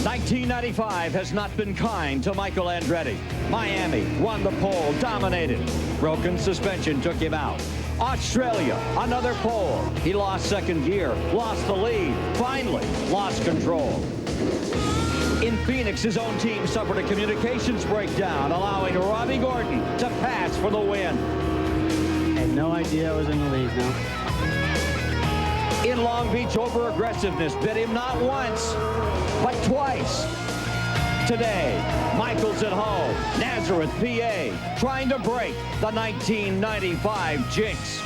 1995 has not been kind to Michael Andretti. Miami won the pole, dominated. Broken suspension took him out. Australia, another pole. He lost second gear, lost the lead, finally lost control. In Phoenix, his own team suffered a communications breakdown, allowing Robbie Gordon to pass for the win. Had no idea I was in the lead now. In Long Beach, over-aggressiveness bit him not once, but twice. Today, Michael's at home, Nazareth, PA, trying to break the 1995 jinx.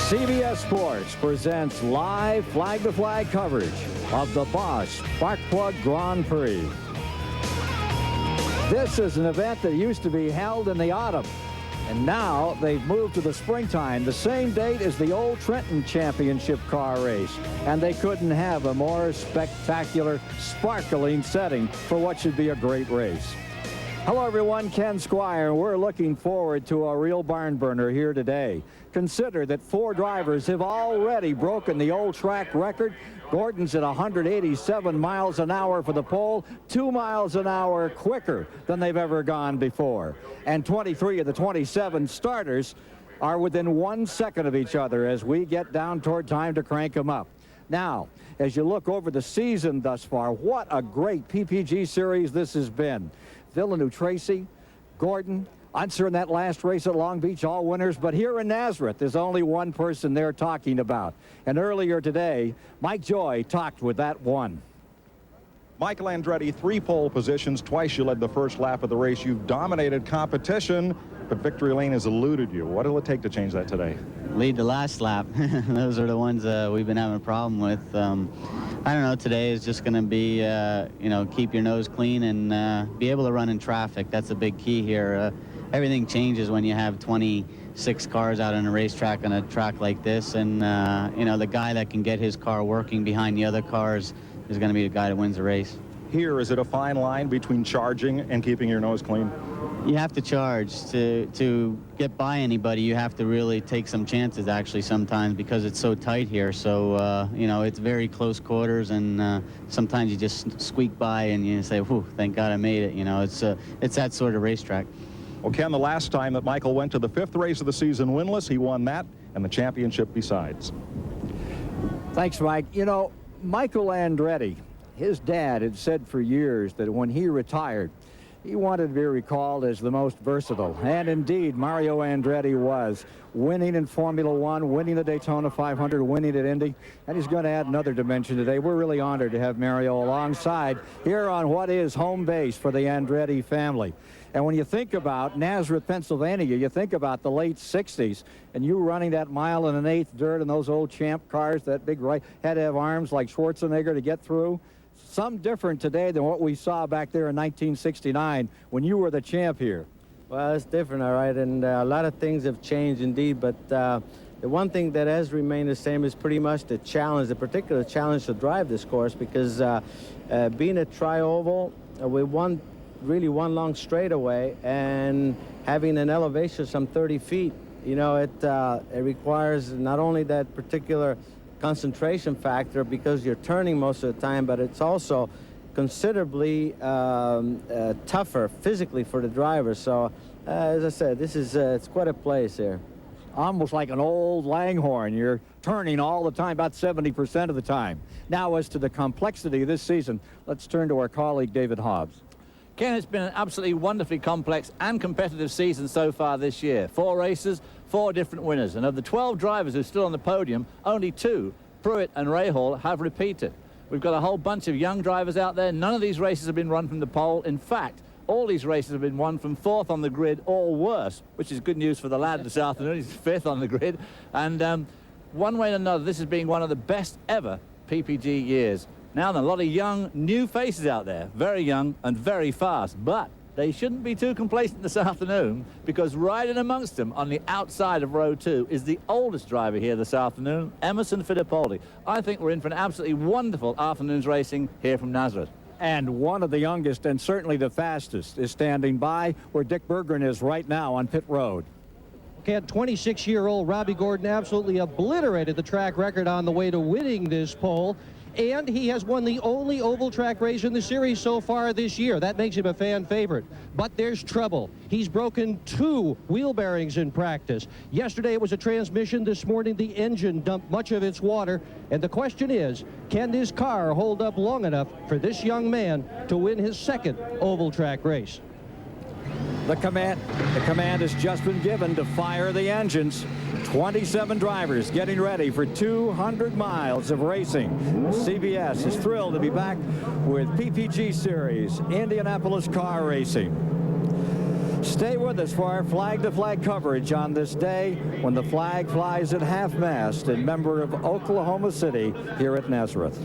CBS Sports presents live flag-to-flag coverage of the Bosch Sparkplug Grand Prix. This is an event that used to be held in the autumn, and now they've moved to the springtime, the same date as the old Trenton Championship car race. And they couldn't have a more spectacular, sparkling setting for what should be a great race. Hello everyone, Ken Squire. We're looking forward to a real barn burner here today. Consider that 4 drivers have already broken the old track record. Gordon's at 187 miles an hour for the pole, 2 miles an hour quicker than they've ever gone before. And 23 of the 27 starters are within 1 second of each other as we get down toward time to crank them up. Now, as you look over the season thus far, what a great PPG series this has been. Villeneuve, Tracy, Gordon, Unser in that last race at Long Beach, all winners. But here in Nazareth, there's only one person they're talking about. And earlier today, Mike Joy talked with that one. Michael Andretti, 3 pole positions. Twice you led the first lap of the race. You've dominated competition, but victory lane has eluded you. What will it take to change that today? Lead the last lap. Those are the ones we've been having a problem with. I don't know, today is just going to be, you know, keep your nose clean and be able to run in traffic. That's a big key here. Everything changes when you have 26 cars out on a racetrack on a track like this. And, you know, the guy that can get his car working behind the other cars is going to be the guy that wins the race. Here, is it a fine line between charging and keeping your nose clean? You have to charge. To get by anybody, you have to really take some chances, actually, sometimes, because it's so tight here. So, you know, it's very close quarters, and sometimes you just squeak by and you say, whew, thank God I made it. You know, it's that sort of racetrack. Well, Ken, the last time that Michael went to the 5th race of the season winless, he won that and the championship besides. Thanks, Mike. You know, Michael Andretti, his dad had said for years that when he retired, he wanted to be recalled as the most versatile. And indeed, Mario Andretti was, winning in Formula One, winning the Daytona 500, winning at Indy. And he's going to add another dimension today. We're really honored to have Mario alongside here on what is home base for the Andretti family. And when you think about Nazareth, Pennsylvania, you think about the late 60s, and you running that 1 1/8 dirt in those old Champ cars, that big right, had to have arms like Schwarzenegger to get through. Some different today than what we saw back there in 1969 when you were the champ here. Well, it's different, all right, and a lot of things have changed indeed, but the one thing that has remained the same is pretty much the challenge, the particular challenge to drive this course, because being a tri-oval, we won really one long straightaway, and having an elevation of some 30 feet, you know, it requires not only that particular concentration factor because you're turning most of the time, but it's also considerably tougher physically for the driver. So as I said, this is it's quite a place here. Almost like an old Langhorne. You're turning all the time, about 70% of the time. Now, as to the complexity of this season, let's turn to our colleague David Hobbs. Ken, it's been an absolutely wonderfully complex and competitive season so far this year. 4 races, 4 different winners. And of the 12 drivers who are still on the podium, only 2, Pruitt and Rahal, have repeated. We've got a whole bunch of young drivers out there. None of these races have been run from the pole. In fact, all these races have been won from 4th on the grid or worse, which is good news for the lad this afternoon. He's 5th on the grid. And one way or another, this has been one of the best ever PPG years. Now, there are a lot of young, new faces out there, very young and very fast, but they shouldn't be too complacent this afternoon, because right in amongst them on the outside of row 2 is the oldest driver here this afternoon, Emerson Fittipaldi. I think we're in for an absolutely wonderful afternoon's racing here from Nazareth. And one of the youngest and certainly the fastest is standing by where Dick Berggren is right now on pit road. Okay, 26-year-old Robbie Gordon absolutely obliterated the track record on the way to winning this pole. and he has won the only oval track race in the series so far this year. That makes him a fan favorite. But there's trouble. He's broken 2 wheel bearings in practice. Yesterday it was a transmission. This morning the engine dumped much of its water. And the question is, can this car hold up long enough for this young man to win his second oval track race? The command has just been given to fire the engines. 27 drivers getting ready for 200 miles of racing. CBS is thrilled to be back with PPG Series Indianapolis car racing. Stay with us for our flag-to-flag coverage on this day when the flag flies at half-mast in memory of Oklahoma City here at Nazareth.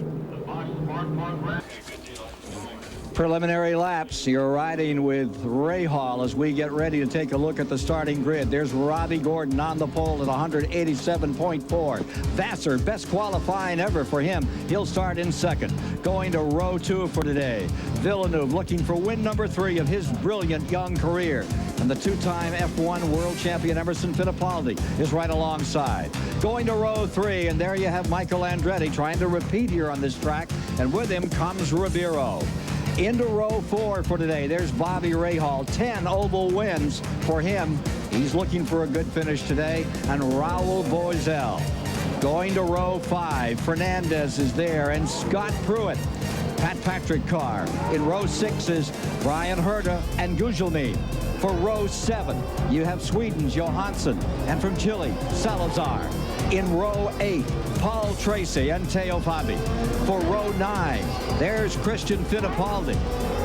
Preliminary laps. You're riding with Ray Hall as we get ready to take a look at the starting grid. There's Robbie Gordon on the pole at 187.4. Vassar, best qualifying ever for him. He'll start in second. Going to row 2 for today. Villeneuve looking for win number 3 of his brilliant young career. And the 2-time F1 world champion Emerson Fittipaldi is right alongside. Going to row 3, and there you have Michael Andretti trying to repeat here on this track. And with him comes Ribeiro. Into row 4 for today. There's Bobby Rahal. 10 oval wins for him. He's looking for a good finish today. And Raul Boesel. Going to row 5. Fernandez is there. And Scott Pruitt. Pat Patrick car. In row 6 is Brian Herta and Gugelmin. For row 7, you have Sweden's Johansson. And from Chile, Salazar. In row 8, Paul Tracy and Teo Fabi. For row 9, there's Christian Fittipaldi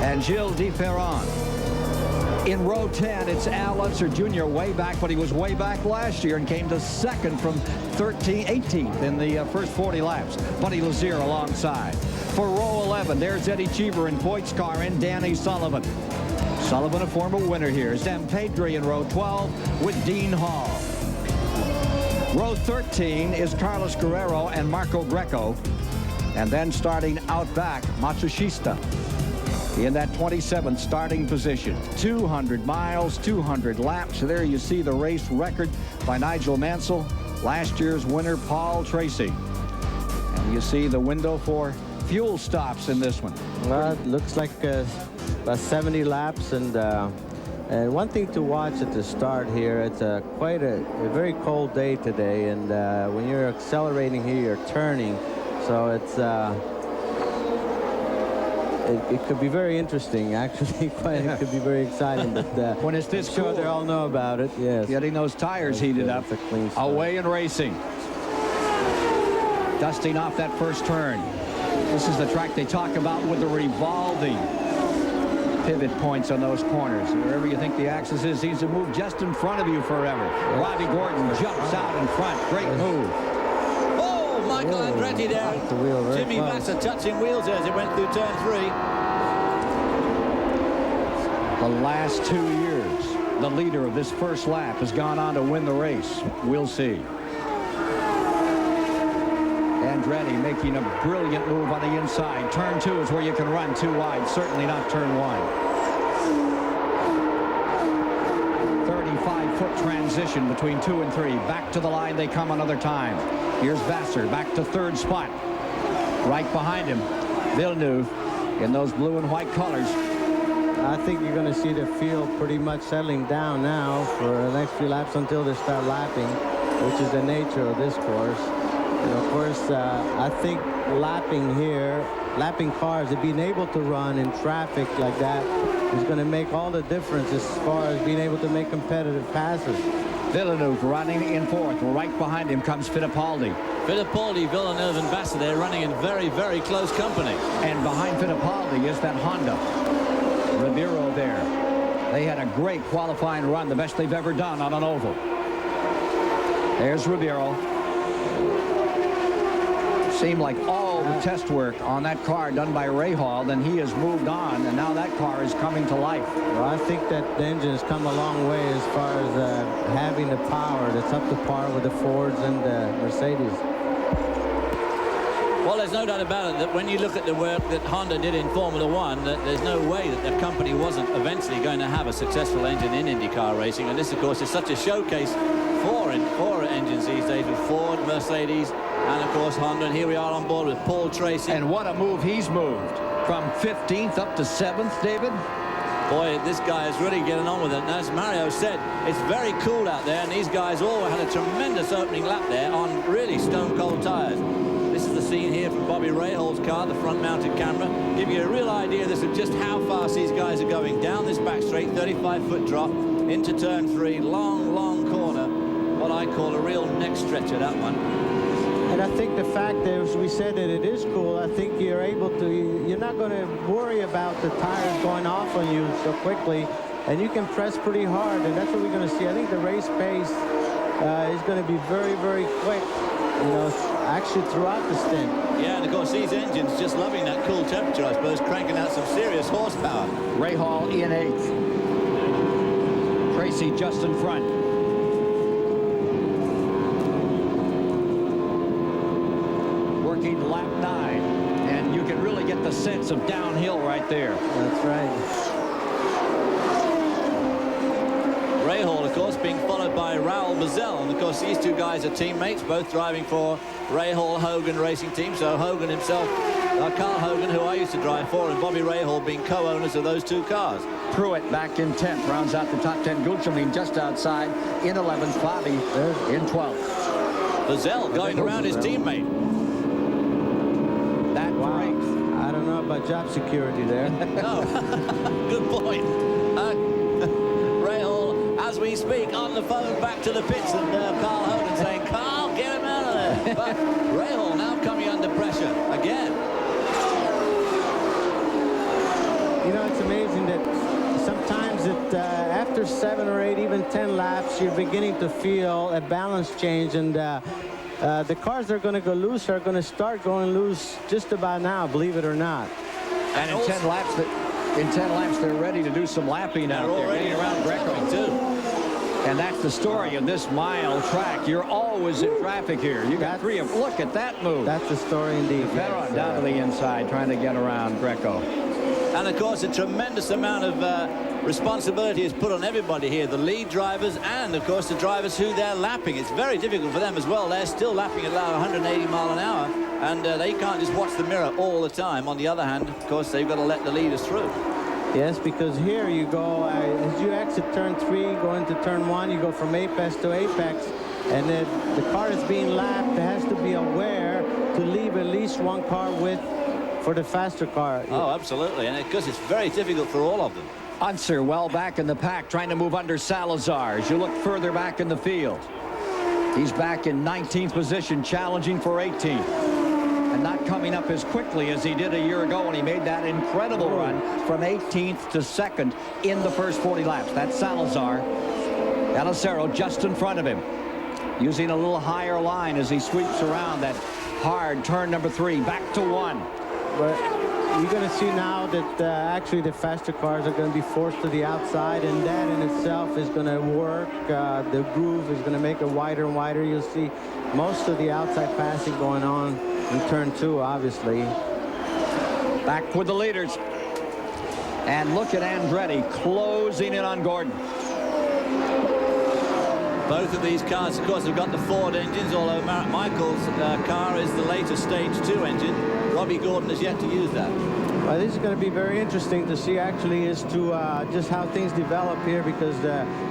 and Gilles de Ferran. In row 10, it's Al Unser Jr. way back, but he was way back last year and came to second from 18th in the first 40 laps. Buddy Lazier alongside. For row 11, there's Eddie Cheever in Poit's car and Danny Sullivan. Sullivan, a former winner here. Sam Pedri in row 12 with Dean Hall. Row 13 is Carlos Guerrero and Marco Greco. And then starting out back, Matsushita in that 27th starting position. 200 miles, 200 laps. There you see the race record by Nigel Mansell. Last year's winner, Paul Tracy. And you see the window for fuel stops in this one. Well, it looks like about 70 laps, and one thing to watch at the start here, it's quite a very cold day today, and when you're accelerating here, you're turning, so it's it could be very interesting, actually. It could be very exciting, but when it's this sure cool, they all know about it. Yes, getting those tires heated up. A clean start. Away and racing, dusting off that first turn. This is the track they talk about with the revolving pivot points on those corners. Wherever you think the axis is, seems to move just in front of you forever. Robbie Gordon jumps out in front. Great move. Oh, Michael Andretti there. Jimmy Vassar touching wheels as it went through turn 3. The last 2 years, the leader of this first lap has gone on to win the race. We'll see. Andretti making a brilliant move on the inside. Turn 2 is where you can run 2 wide. Certainly not turn 1. 35-foot transition between 2 and 3. Back to the line they come another time. Here's Vassar back to 3rd spot. Right behind him, Villeneuve in those blue and white colors. I think you're going to see the field pretty much settling down now for the next few laps until they start lapping, which is the nature of this course. And of course, I think lapping cars and being able to run in traffic like that is going to make all the difference as far as being able to make competitive passes. Villeneuve running in 4th. Right behind him comes Fittipaldi. Fittipaldi, Villeneuve, and Vassar, they're running in very, very close company. And behind Fittipaldi is that Honda. Ribeiro there. They had a great qualifying run, the best they've ever done on an oval. There's Ribeiro. Seemed like all the test work on that car done by Rahal, then he has moved on, and now that car is coming to life. Well, I think that the engine has come a long way as far as having the power that's up to par with the Fords and the Mercedes. Well, there's no doubt about it that when you look at the work that Honda did in Formula One, that there's no way that the company wasn't eventually going to have a successful engine in IndyCar racing. And this, of course, is such a showcase for engines these days with Ford, Mercedes, And, of course, Honda. And here we are on board with Paul Tracy. And what a move he's moved. From 15th up to 7th, David. Boy, this guy is really getting on with it. And as Mario said, it's very cool out there. And these guys all had a tremendous opening lap there on really stone-cold tires. This is the scene here from Bobby Rahal's car, the front-mounted camera. Give you a real idea this of just how fast these guys are going down this back straight, 35-foot drop into turn 3, long corner. What I call a real neck stretcher, that one. And I think the fact that, as we said, that it is cool, I think you're able to, you're not going to worry about the tires going off on you so quickly, and you can press pretty hard, and that's what we're going to see. I think the race pace is going to be very, very quick, you know, actually throughout the stint. Yeah, and of course these engines just loving that cool temperature, I suppose, cranking out some serious horsepower. Rahal in 8th. Tracy just in front. Working lap 9, and you can really get the sense of downhill right there. That's right. Rahal, of course, being followed by Raoul Boesel, and of course these two guys are teammates, both driving for Rahal Hogan Racing Team. So Hogan himself, Carl Hogan, who I used to drive for, and Bobby Rahal being co-owners of those two cars. Pruitt back in 10th, rounds out the top 10. Gugelmin just outside in 11th. Bobby in 12th. Boesel going around his teammate. That breaks. I don't know about job security there. No, good point. Rahal, as we speak, on the phone back to the pits, and Carl Hogan saying, "Carl, get him out of there." But Rahal now coming under pressure again. You know, it's amazing that sometimes after 7 or 8, even 10 laps, you're beginning to feel a balance change, and the cars that are going to go loose are going to start going loose just about now, believe it or not. And in 10 laps, they're ready to do some lapping out there, getting around Greco too. And that's the story of this mile track. You're always in traffic here. You got 3 of them. Look at that move. That's the story indeed. Veteran down to the inside, trying to get around Greco. And of course, a tremendous amount of responsibility is put on everybody here, the lead drivers and of course the drivers who they're lapping. It's very difficult for them as well. They're still lapping at about 180 mile an hour, and they can't just watch the mirror all the time. On the other hand, of course, they've got to let the leaders through. Yes, because here you go, as you exit turn 3, go into turn 1, you go from apex to apex, and then the car is being lapped. It has to be aware to leave at least one car with for the faster car. Oh, absolutely, and of course it's very difficult for all of them. Unser well back in the pack, trying to move under Salazar as you look further back in the field. He's back in 19th position, challenging for 18th. And not coming up as quickly as he did a year ago when he made that incredible run from 18th to 2nd in the first 40 laps. That's Salazar. Elisero just in front of him, using a little higher line as he sweeps around that hard turn number 3, back to 1. But you're going to see now that actually the faster cars are going to be forced to the outside, and that in itself is going to work. The groove is going to make it wider and wider. You'll see most of the outside passing going on in turn 2, obviously. Back with the leaders. And look at Andretti closing in on Gordon. Both of these cars, of course, have got the Ford engines, although Michael's car is the later stage 2 engine. Robbie Gordon has yet to use that. Well, this is going to be very interesting to see, actually, as to just how things develop here, because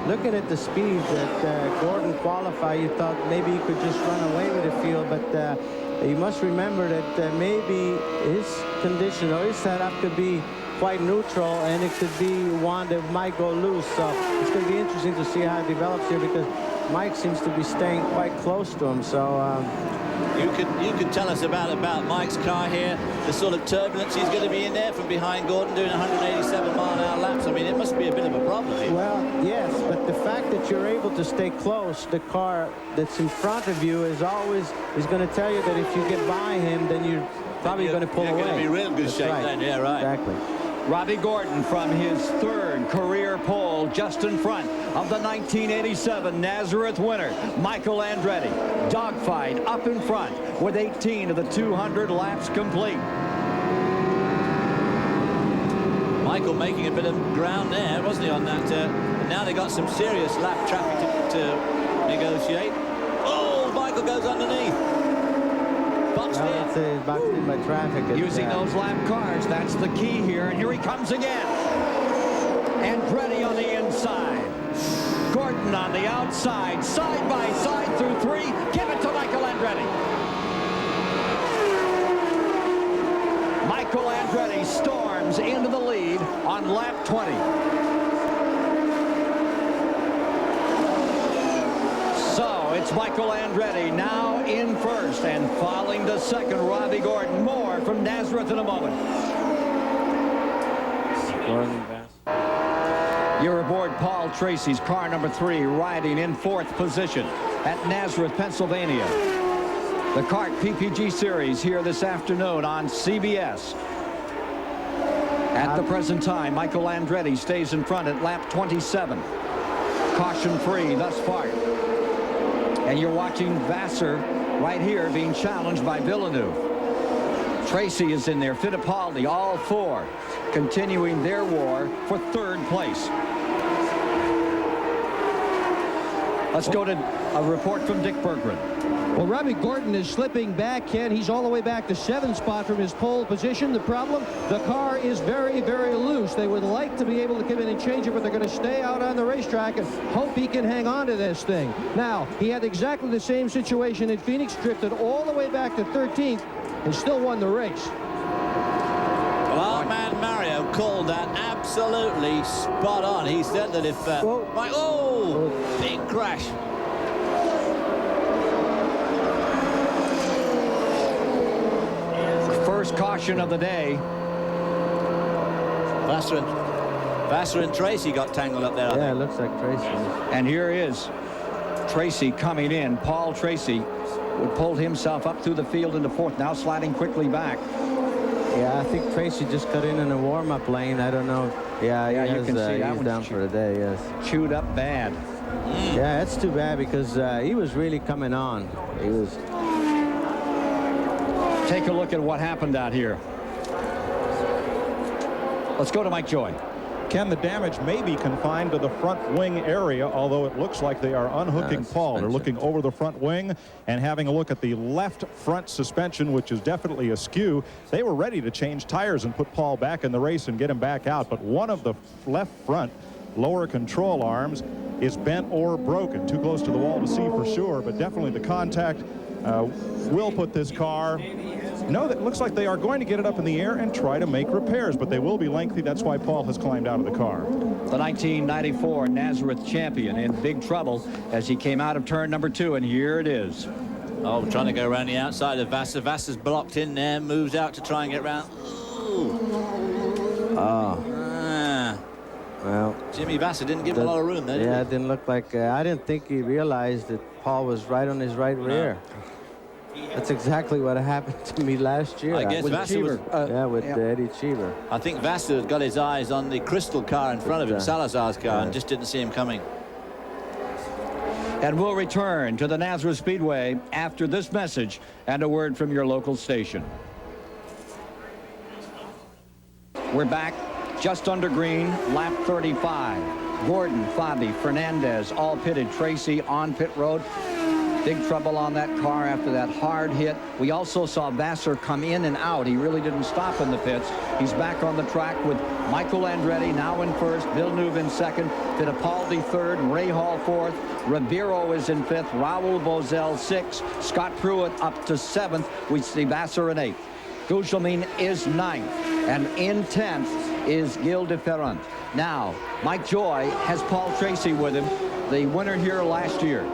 looking at the speed that Gordon qualified, you thought maybe he could just run away with the field, but you must remember that maybe his condition or his setup could be quite neutral, and it could be one that might go loose. So it's going to be interesting to see how it develops here, because Mike seems to be staying quite close to him. So you could tell us about Mike's car here, the sort of turbulence he's going to be in there from behind Gordon doing 187 mile an hour laps. I mean, it must be a bit of a problem here. Well, yes, but the fact that you're able to stay close, the car that's in front of you is going to tell you that if you get by him, then you're probably going to pull away. You're going to be real good shape then, yeah, right. Exactly. Robbie Gordon from his 3rd career pole, just in front of the 1987 Nazareth winner, Michael Andretti. Dogfight up in front with 18 of the 200 laps complete. Michael making a bit of ground there, wasn't he, on that? Now they got some serious lap traffic to negotiate. Oh, Michael goes underneath. boxed Well, in. I'd say he's boxed in by traffic. Using those lap cars, that's the key here. And here he comes again. Andretti on the inside. Gordon on the outside, side by side through 3. Give it to Michael Andretti. Michael Andretti storms into the lead on lap 20. So it's Michael Andretti now in first and falling to second. Robbie Gordon. More from Nazareth in a moment. You're aboard Paul Tracy's car number 3, riding in 4th position at Nazareth, Pennsylvania. The kart PPG Series here this afternoon on CBS. At the present time, Michael Andretti stays in front at lap 27. Caution free thus far. And you're watching Vassar right here being challenged by Villeneuve. Tracy is in there, Fittipaldi, all 4 continuing their war for 3rd place. Let's go to a report from Dick Berggren. Well, Robbie Gordon is slipping back, Ken. He's all the way back to 7th spot from his pole position. The problem, the car is very, very loose. They would like to be able to come in and change it, but they're going to stay out on the racetrack and hope he can hang on to this thing. Now, he had exactly the same situation in Phoenix, drifted all the way back to 13th and still won the race. Well, our man Mario called that absolutely spot on. He said that if... big crash. First caution of the day. Vassar and Tracy got tangled up there. Yeah, it looks like Tracy. And here is Tracy coming in. Paul Tracy pulled himself up through the field into 4th, now sliding quickly back. Yeah, I think Tracy just cut in a warm-up lane. I don't know. Yeah, you can see that he's down for the day, yes. Chewed up bad. Yeah, that's too bad because he was really coming on. He was. Take a look at what happened out here. Let's go to Mike Joy. Ken, the damage may be confined to the front wing area, although it looks like they are unhooking Paul. They're looking over the front wing and having a look at the left front suspension, which is definitely askew. They were ready to change tires and put Paul back in the race and get him back out, but one of the left front lower control arms is bent or broken. Too close to the wall to see for sure, but definitely the contact will put this car. No, that looks like they are going to get it up in the air and try to make repairs, but they will be lengthy. That's why Paul has climbed out of the car. The 1994 Nazareth champion in big trouble as he came out of turn number 2, and here it is. Oh, trying to go around the outside of Vassar. Vassar's blocked in there, moves out to try and get around. Well, Jimmy Vassar didn't give him a lot of room there, did yeah, he? it didn't look like. I didn't think he realized that Paul was right on his right rear. That's exactly what happened to me last year. I guess with Vassar was, Eddie Cheever. I think Vassar had got his eyes on the Crystal car in front of him, Salazar's car, and just didn't see him coming. And we'll return to the Nazareth Speedway after this message and a word from your local station. We're back just under green, lap 35. Gordon, Fabi, Fernandez, all pitted. Tracy on pit road. Big trouble on that car after that hard hit. We also saw Vassar come in and out. He really didn't stop in the pits. He's back on the track with Michael Andretti now in first, Villeneuve in second, Fittipaldi third, Ray Hall fourth, Ribeiro is in fifth, Raul Boesel sixth, Scott Pruitt up to seventh. We see Vassar in eighth. Gugelmin is ninth, and in 10th is Gil de Ferrand. Now, Mike Joy has Paul Tracy with him, the winner here last year.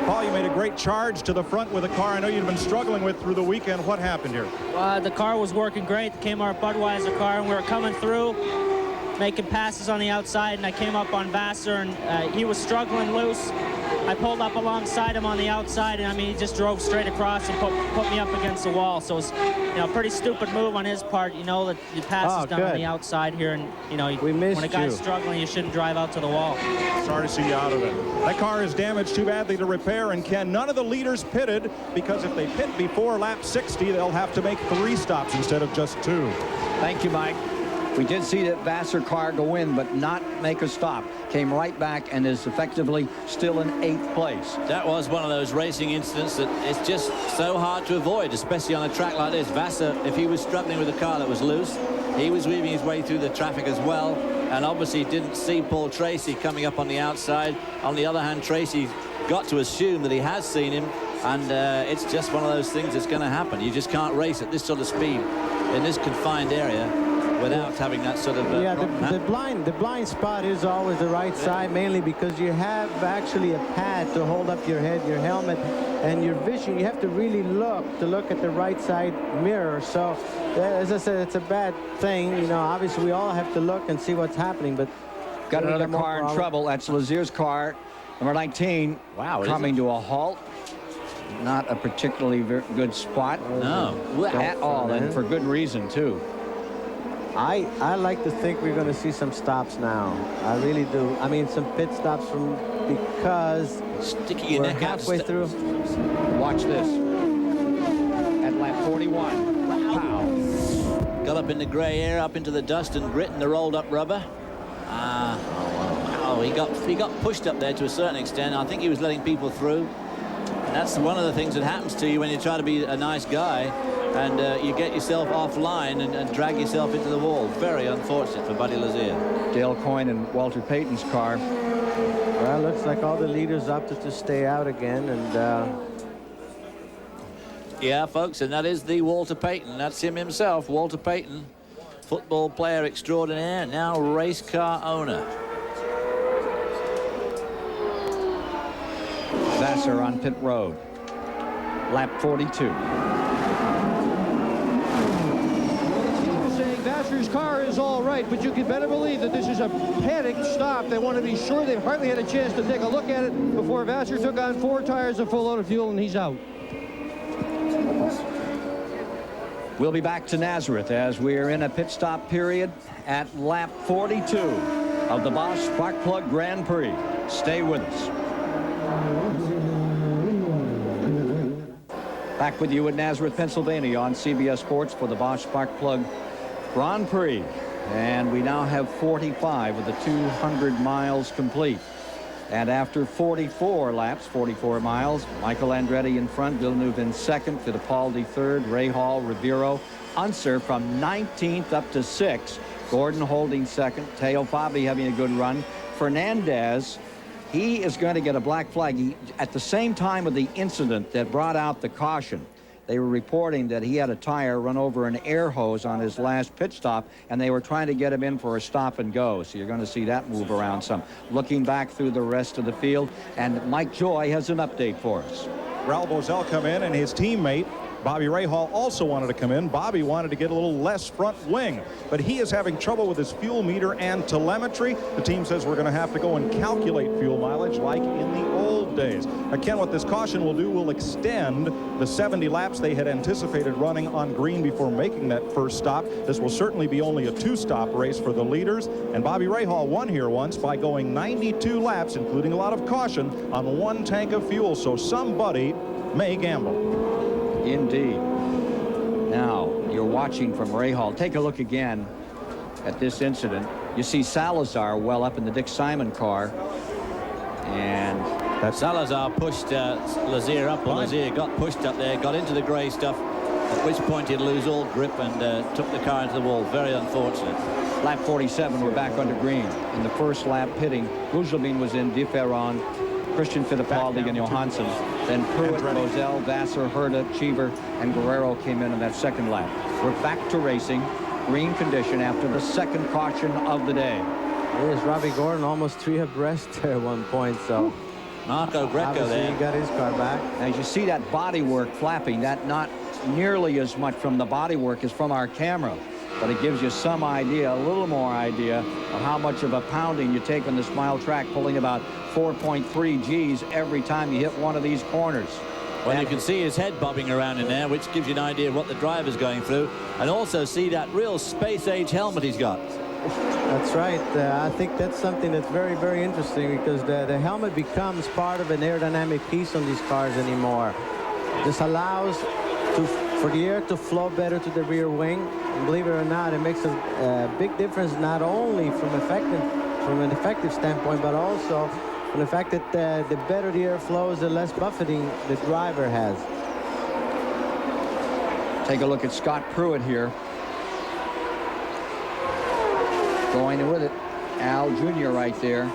Paul, you made a great charge to the front with a car I know you've been struggling with through the weekend. What happened here? The car was working great, the Kmart Budweiser car, and we were coming through, making passes on the outside, and I came up on Vassar, and he was struggling loose. I pulled up alongside him on the outside, and I mean, he just drove straight across and put me up against the wall. So it was, you know, a pretty stupid move on his part. You know that the pass is done on the outside here, and you know, when a guy's struggling, you shouldn't drive out to the wall. Sorry to see you out of it. That car is damaged too badly to repair, and Ken, none of the leaders pitted, because if they pit before lap 60, they'll have to make 3 stops instead of just 2. Thank you, Mike. We did see that Vassar car go in, but not make a stop. Came right back and is effectively still in 8th place. That was one of those racing incidents that it's just so hard to avoid, especially on a track like this. Vassar, if he was struggling with a car that was loose, he was weaving his way through the traffic as well, and obviously didn't see Paul Tracy coming up on the outside. On the other hand, Tracy got to assume that he has seen him, and it's just one of those things that's going to happen. You just can't race at this sort of speed in this confined area without having that sort of yeah, the blind spot is always the right side, mainly because you have actually a pad to hold up your head, your helmet, and your vision. You have to really look at the right side mirror. So as I said, it's a bad thing. You know, obviously we all have to look and see what's happening, but got another car in trouble. That's Lazier's car, number 19. Wow, coming to a halt. Not a particularly good spot. No, at all, and for good reason too. I like to think we're going to see some stops now. I really do. I mean, some pit stops because sticking your we're neck out halfway through. Watch this. At lap 41. Wow. Got up in the grey area, up into the dust and grit and the rolled up rubber. Oh, he got pushed up there to a certain extent. I think he was letting people through. And that's one of the things that happens to you when you try to be a nice guy and you get yourself offline and drag yourself into the wall. Very unfortunate for Buddy Lazier. Dale Coyne and Walter Payton's car. Well, looks like all the leaders opted to stay out again, and yeah, folks, and that is the Walter Payton. That's him himself, Walter Payton, football player extraordinaire, now race car owner. Vassar on pit road. Lap 42. Vassar's car is all right, but you can better believe that this is a panicked stop. They want to be sure. They've hardly had a chance to take a look at it before Vassar took on 4 tires of full load of fuel, and he's out. We'll be back to Nazareth as we're in a pit stop period at lap 42 of the Bosch Sparkplug Grand Prix. Stay with us. Back with you in Nazareth, Pennsylvania on CBS Sports for the Bosch Sparkplug Grand Prix. And we now have 45 of the 200 miles complete. And after 44 laps, 44 miles, Michael Andretti in front, Villeneuve in second, Fittipaldi third, Ray Hall, Ribeiro, Unser from 19th up to 6th, Gordon holding second, Teo Fabi having a good run, Fernandez, he is going to get a black flag. At the same time of the incident that brought out the caution, they were reporting that he had a tire run over an air hose on his last pit stop, and they were trying to get him in for a stop and go. So you're going to see that move around some. Looking back through the rest of the field, and Mike Joy has an update for us. Raul Boesel come in, and his teammate Bobby Rahal also wanted to come in. Bobby wanted to get a little less front wing, but he is having trouble with his fuel meter and telemetry. The team says we're going to have to go and calculate fuel mileage like in the old days. Again, what this caution will do will extend the 70 laps they had anticipated running on green before making that first stop. This will certainly be only a 2-stop race for the leaders, and Bobby Rahal won here once by going 92 laps, including a lot of caution, on 1 tank of fuel. So somebody may gamble. Indeed. Now, you're watching from Rahal. Take a look again at this incident. You see Salazar well up in the Dick Simon car. And that Salazar pushed Lazier up, or Lazier got pushed up there, got into the grey stuff, at which point he'd lose all grip and took the car into the wall. Very unfortunate. Lap 47, we're back under green. In the first lap pitting, Rougelmin was in, De Ferron, Christian Fittipaldi and Johansson. Then Pruitt, Boesel, Vassar, Herta, Cheever, and Guerrero came in that second lap. We're back to racing. Green condition after the second caution of the day. Here's Robbie Gordon almost 3 abreast at one point. So Marco Greco there. He got his car back. As you see that bodywork flapping, that not nearly as much from the bodywork as from our camera. But it gives you some idea, a little more idea, of how much of a pounding you take on this mile track, pulling about 4.3 Gs every time you hit one of these corners. Well, you can see his head bobbing around in there, which gives you an idea of what the driver's going through, and also see that real space-age helmet he's got. That's right. I think that's something that's very, very interesting, because the helmet becomes part of an aerodynamic piece on these cars anymore. This allows for the air to flow better to the rear wing. And believe it or not, it makes a big difference not only from an effective standpoint, but also from the fact that the better the air flows, the less buffeting the driver has. Take a look at Scott Pruitt here. Going with it. Al Jr. right there.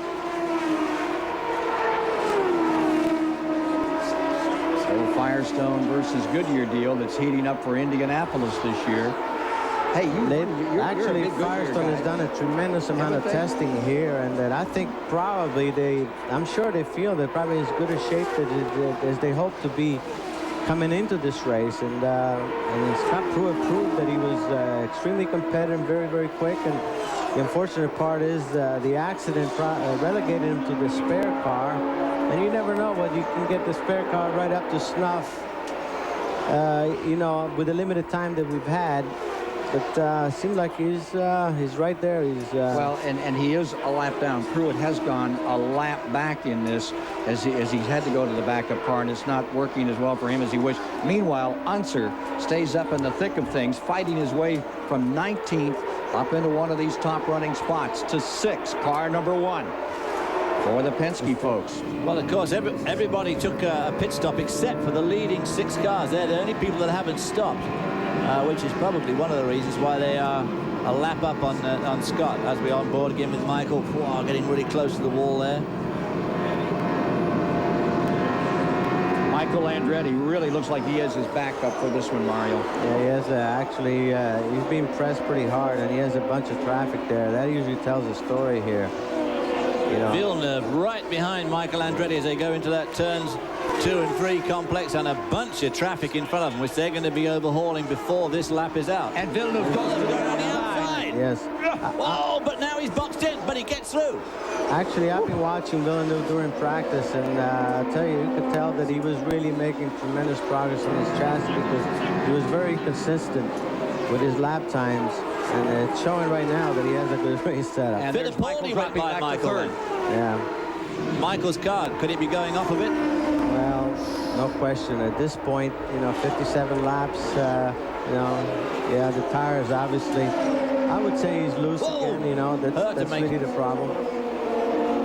So Firestone versus Goodyear deal that's heating up for Indianapolis this year. Hey, Actually, Firestone has done a tremendous amount of testing here, and that I think probably I'm sure they feel they're probably as good a shape as they hope to be coming into this race. And Scott Pruitt proved that he was extremely competitive, very, very quick. And the unfortunate part is the accident relegated him to the spare car. And you never know whether you can get the spare car right up to snuff, you know, with the limited time that we've had. But seems like he's right there. Well, and he is a lap down. Pruitt has gone a lap back in this as he's had to go to the backup car, and it's not working as well for him as he wished. Meanwhile, Unser stays up in the thick of things, fighting his way from 19th up into one of these top running spots to 6th, car number 1 for the Penske folks. Well, of course, everybody took a pit stop except for the leading 6 cars. They're the only people that haven't stopped. Which is probably one of the reasons why they are a lap up on Scott. As we on board again with Michael. Wow, getting really close to the wall there. Michael Andretti really looks like he has his backup for this one, Mario. Yeah, he has actually, he's being pressed pretty hard, and he has a bunch of traffic there. That usually tells a story here. You know. Villeneuve right behind Michael Andretti as they go into that turns 2 and 3 complex, and a bunch of traffic in front of them, which they're going to be overhauling before this lap is out. And Villeneuve goes to the outside. Yes. Oh, but now he's boxed in, but he gets through. Actually, I've been watching Villeneuve during practice, and I'll tell you, you could tell that he was really making tremendous progress on his chassis because he was very consistent with his lap times, and it's showing right now that he has a good race setup. And there's Michael dropping back to 3rd. Yeah. Michael's car, could it be going off a bit? Well, no question. At this point, you know, 57 laps, you know, yeah, the tires obviously, I would say he's loose again, you know, that's really the problem.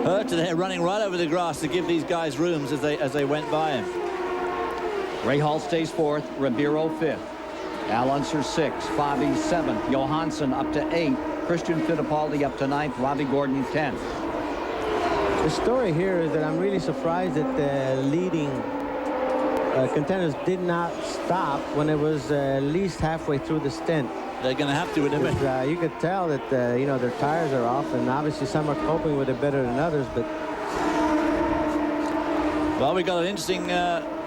Herta there running right over the grass to give these guys rooms as they went by him. Rahal stays 4th, Ribeiro 5th. Al Unser 6th, Fabi 7th, Johansson up to 8th, Christian Fittipaldi up to 9th, Robbie Gordon 10th. The story here is that I'm really surprised that the leading contenders did not stop when it was at least halfway through the stint. They're going to have to in a minute. You could tell that you know, their tires are off, and obviously some are coping with it better than others. But well, we've got an interesting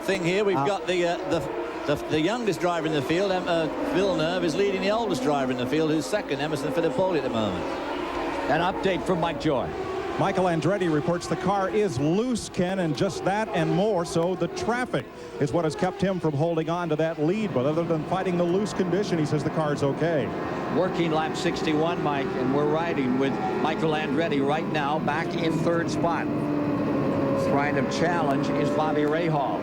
thing here. We've got the youngest driver in the field. Villeneuve is leading the oldest driver in the field, who's 2nd, Emerson Fittipaldi, at the moment. An update from Mike Joy. Michael Andretti reports the car is loose, Ken, and just that and more. So the traffic is what has kept him from holding on to that lead. But other than fighting the loose condition, he says the car's okay. Working lap 61, Mike, and we're riding with Michael Andretti right now back in 3rd spot. Trying to challenge is Bobby Rahal.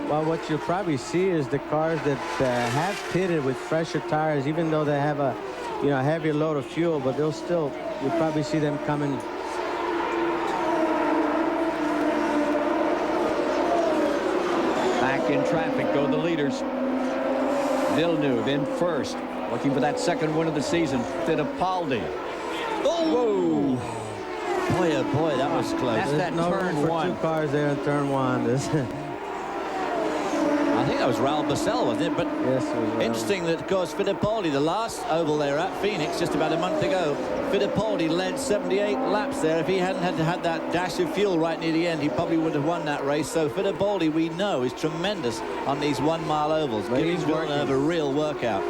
Well, what you'll probably see is the cars that have pitted with fresher tires, even though they have a heavier load of fuel, but they'll still, you'll probably see them coming. Back in traffic go the leaders. Villeneuve in 1st, looking for that 2nd win of the season. Fittipaldi. Oh! Whoa! Boy, oh boy, that was close. That's that no turn room for 1. 2 cars there in turn 1. I think that was Raul Barcel, wasn't it? But yes, it was interesting that, of course, Fittipaldi, the last oval they were at, Phoenix, just about a month ago, Fittipaldi led 78 laps there. If he hadn't had that dash of fuel right near the end, he probably would have won that race. So Fittipaldi, we know, is tremendous on these 1-mile ovals. But Giving Villeneuve a real workout.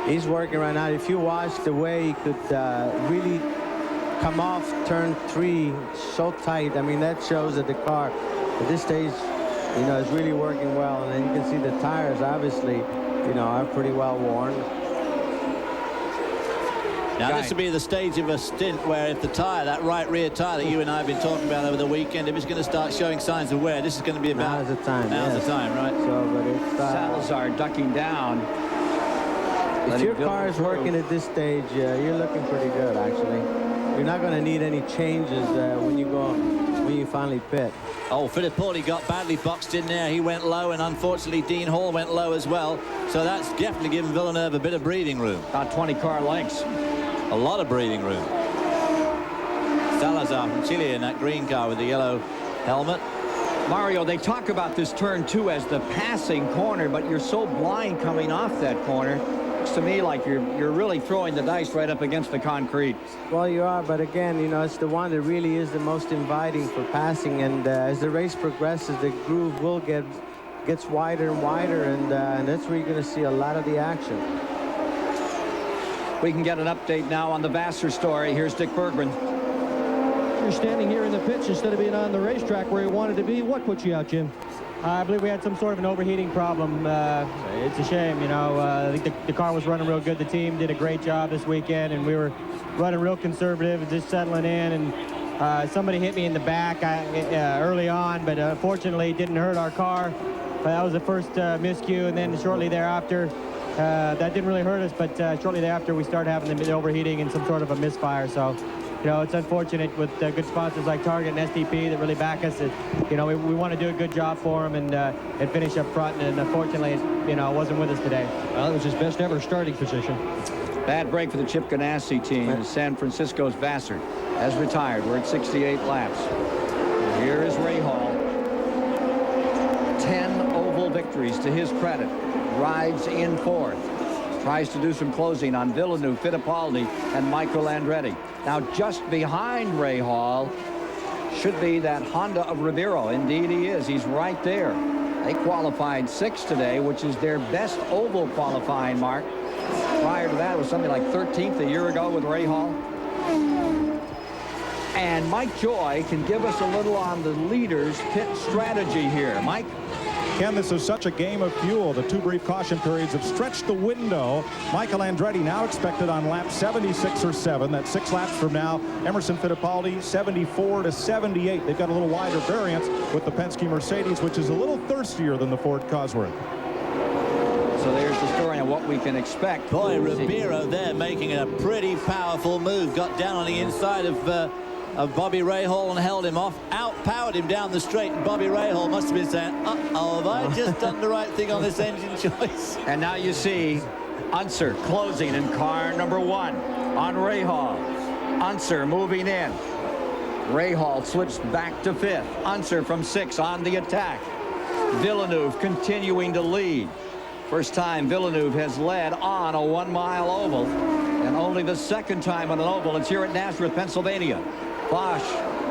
He's working right now. If you watch the way he could really come off turn 3 so tight, I mean, that shows that the car at this stage, you know, is really working well. And then you can see the tires, obviously, you know, are pretty well worn. Now, Guy. this will be the stage of a stint where if the tyre, that right rear tyre that you and I have been talking about over the weekend, if it's going to start showing signs of wear, this is going to be about... Now's the time. Now's yes. the time, right? So, but it's... Salazar ducking down. if your Letting car is Villeneuve working at this stage, you're looking pretty good, actually. You're not going to need any changes when you finally pit. Oh, Fittipaldi got badly boxed in there. He went low, and unfortunately Dean Hall went low as well. So that's definitely given Villeneuve a bit of breathing room. About 20 car lengths. A lot of breathing room. Salazar from Chile in that green car with the yellow helmet. Mario, they talk about this turn 2 as the passing corner, but you're so blind coming off that corner. Looks to me like you're really throwing the dice right up against the concrete. Well, you are, but again, you know, it's the one that really is the most inviting for passing, and as the race progresses, the groove will gets wider and wider, and that's where you're going to see a lot of the action. We can get an update now on the Vassar story. Here's Dick Bergman. You're standing here in the pits instead of being on the racetrack where you wanted to be. What put you out, Jim? I believe we had some sort of an overheating problem. It's a shame, you know. I think the car was running real good. The team did a great job this weekend, and we were running real conservative and just settling in. And somebody hit me in the back early on, but fortunately it didn't hurt our car. That was the first miscue, and then shortly thereafter, that didn't really hurt us, but shortly thereafter we started having the overheating and some sort of a misfire. So, you know, it's unfortunate with good sponsors like Target and SDP that really back us. You know, we want to do a good job for them and finish up front, and unfortunately, you know, it wasn't with us today. Well, it was his best ever starting position. Bad break for the Chip Ganassi team. San Francisco's Vassar has retired. We're at 68 laps. Here is Ray Hall. 10 oval victories to his credit. Rides in fourth. Tries to do some closing on Villeneuve, Fittipaldi, and Michael Andretti. Now, just behind Ray Hall should be that Honda of Ribeiro. Indeed, he is. He's right there. They qualified 6th today, which is their best oval qualifying mark. Prior to that, it was something like 13th a year ago with Ray Hall. And Mike Joy can give us a little on the leader's pit strategy here. Mike? Ken, this is such a game of fuel. The 2 brief caution periods have stretched the window. Michael Andretti now expected on lap 76 or 7. That's 6 laps from now. Emerson Fittipaldi, 74 to 78. They've got a little wider variance with the Penske Mercedes, which is a little thirstier than the Ford Cosworth. So there's the story on what we can expect. Boy, Ribeiro there making a pretty powerful move. Got down on the inside of Bobby Rahal and held him off. Outpowered him down the straight. And Bobby Rahal must have been saying, uh-oh, have I just done the right thing on this engine choice? And now you see Unser closing in car number 1 on Rahal. Unser moving in. Rahal slips back to 5th. Unser from 6 on the attack. Villeneuve continuing to lead. First time Villeneuve has led on a 1-mile oval, and only the second time on an oval. It's here at Nazareth, Pennsylvania. Bosch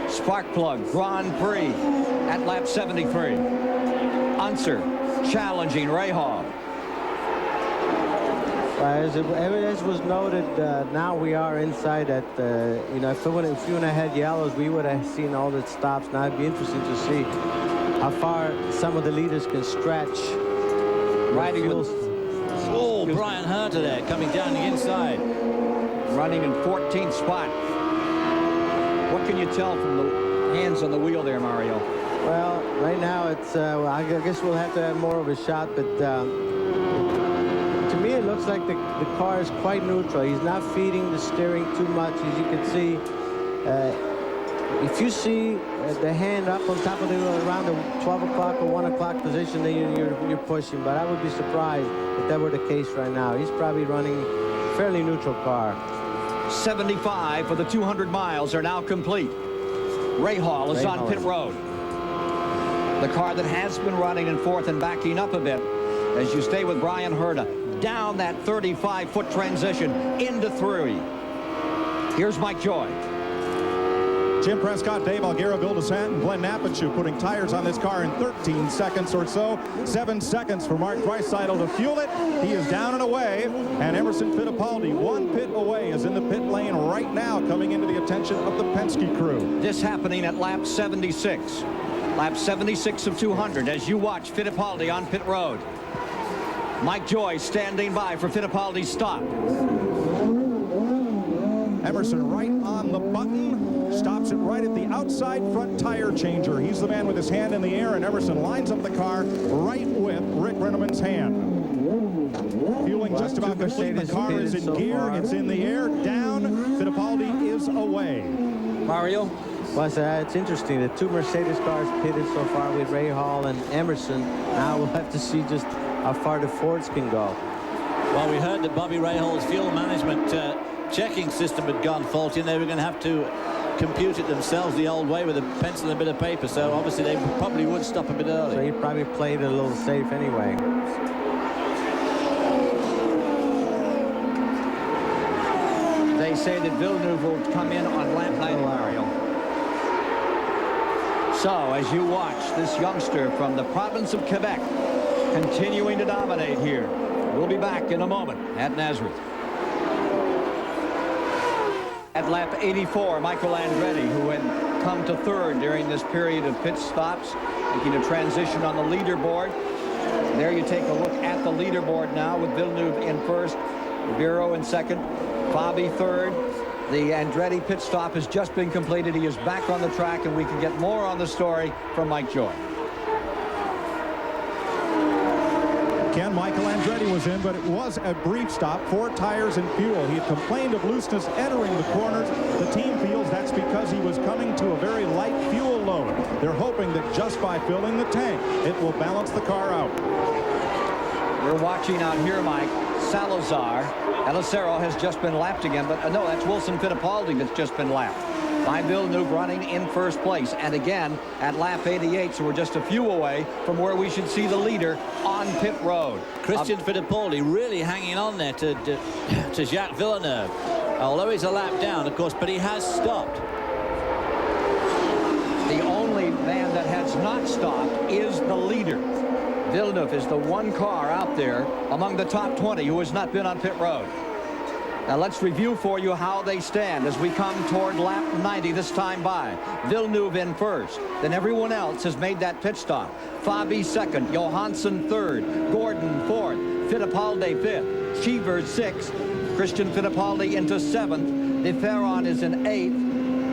Sparkplug Grand Prix at lap 73. Unser challenging Rahal. As was noted, now we are inside at, you know, if you would have had yellows, we would have seen all the stops. Now it'd be interesting to see how far some of the leaders can stretch. Riding with... Oh, Brian Hunter there coming down the inside. Running in 14th spot. What can you tell from the hands on the wheel there, Mario? Well, right now it's, I guess we'll have to have more of a shot, but to me it looks like the car is quite neutral. He's not feeding the steering too much, as you can see. If you see the hand up on top of the wheel around the 12 o'clock or 1 o'clock position, then you're pushing. But I would be surprised if that were the case right now. He's probably running a fairly neutral car. 75 for the 200 miles are now complete. Rahal is on pit road. The car that has been running in 4th and backing up a bit as you stay with Brian Herta down that 35-foot transition into 3. Here's Mike Joy. Jim Prescott, Dave Alguera, Bill DeSant, and Glenn Napichu putting tires on this car in 13 seconds or so. 7 seconds for Mark Draisaitl to fuel it. He is down and away. And Emerson Fittipaldi, 1 pit away, is in the pit lane right now, coming into the attention of the Penske crew. This happening at lap 76. Lap 76 of 200 as you watch Fittipaldi on pit road. Mike Joy standing by for Fittipaldi's stop. Emerson right on the button, stops it right at the outside front tire changer. He's the man with his hand in the air, and Emerson lines up the car right with Rick Rennemann's hand. Fueling just about complete. The car is in gear. It's in the air. Down. Fittipaldi is away. Mario? Well, it's interesting. The two Mercedes cars pitted so far with Ray Hall and Emerson. Now we'll have to see just how far the Fords can go. Well, we heard that Bobby Rahall's fuel management checking system had gone faulty, and they were going to have to compute it themselves the old way with a pencil and a bit of paper. So obviously they probably would stop a bit early. So he probably played it a little safe anyway. They say that Villeneuve will come in on lap 90, Mario. So as you watch this youngster from the province of Quebec continuing to dominate here, we'll be back in a moment at Nazareth. At lap 84, Michael Andretti, who had come to third during this period of pit stops, making a transition on the leaderboard. There you take a look at the leaderboard now with Villeneuve in first, Ribeiro in second, Fabi third. The Andretti pit stop has just been completed. He is back on the track, and we can get more on the story from Mike Joy. Ken, Michael Andretti was in, but it was a brief stop. 4 tires and fuel. He had complained of looseness entering the corners. The team feels that's because he was coming to a very light fuel load. They're hoping that just by filling the tank, it will balance the car out. We're watching out here, Mike. Salazar. Elisero has just been lapped again, but no, that's Wilson Fittipaldi that's just been lapped. By Villeneuve running in first place, and again at lap 88, so we're just a few away from where we should see the leader on pit road. Christian Fittipaldi really hanging on there to Jacques Villeneuve, although he's a lap down, of course, but he has stopped. The only man that has not stopped is the leader. Villeneuve is the one car out there among the top 20 who has not been on pit road. Now let's review for you how they stand as we come toward lap 90 this time by. Villeneuve in first. Then everyone else has made that pit stop. Fabi second. Johansson third. Gordon fourth. Fittipaldi fifth. Cheever sixth. Christian Fittipaldi into seventh. De Ferron is in eighth.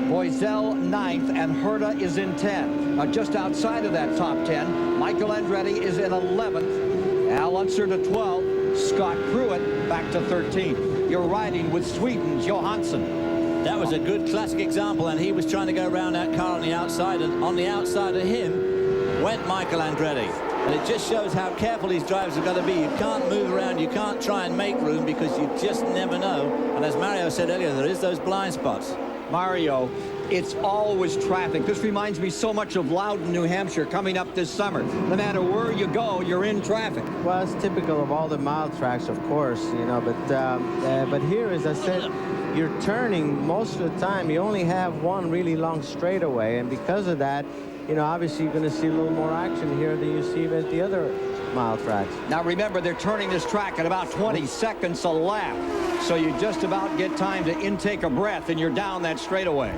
Boisel ninth. And Herta is in 10. Now just outside of that top 10, Michael Andretti is in 11th. Al Unser to 12th. Scott Pruitt back to 13th. You're riding with Sweden's Johansson. That was a good classic example, and he was trying to go around that car on the outside, and on the outside of him went Michael Andretti. And it just shows how careful these drivers have got to be. You can't move around, you can't try and make room, because you just never know. And as Mario said earlier, there is those blind spots. Mario, it's always traffic. This reminds me so much of Loudon, New Hampshire, coming up this summer. No matter where you go, you're in traffic. Well, it's typical of all the mile tracks, of course, you know, but here, as I said, you're turning most of the time. You only have one really long straightaway, and because of that, you know, obviously you're going to see a little more action here than you see at the other mile tracks. Now remember, they're turning this track at about 20 seconds a lap, so you just about get time to intake a breath, and you're down that straightaway.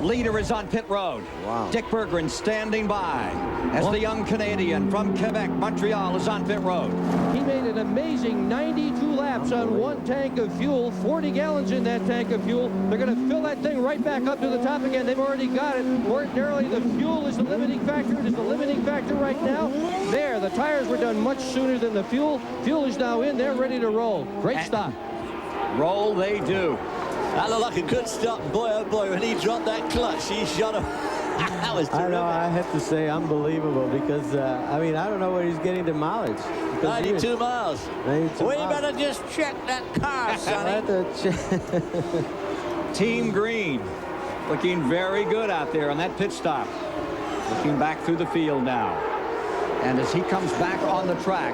Leader is on pit road. Wow. Dick Berggren standing by as the young Canadian from Quebec, Montreal, is on pit road. He made an amazing 92 laps on one tank of fuel, 40 gallons in that tank of fuel. They're going to fill that thing right back up to the top again. They've already got it. Ordinarily, the fuel is the limiting factor. It is the limiting factor right now. There, the tires were done much sooner than the fuel. Fuel is now in. They're ready to roll. Great stop. Roll they do. That looked like a good stop. Boy, oh boy, when he dropped that clutch, he shot him. That was terrific. I know, I have to say unbelievable, because, I mean, I don't know where he's getting the mileage. 92 miles. 92 we miles. better just check that car, Sonny. Team Green looking very good out there on that pit stop. Looking back through the field now. And as he comes back on the track,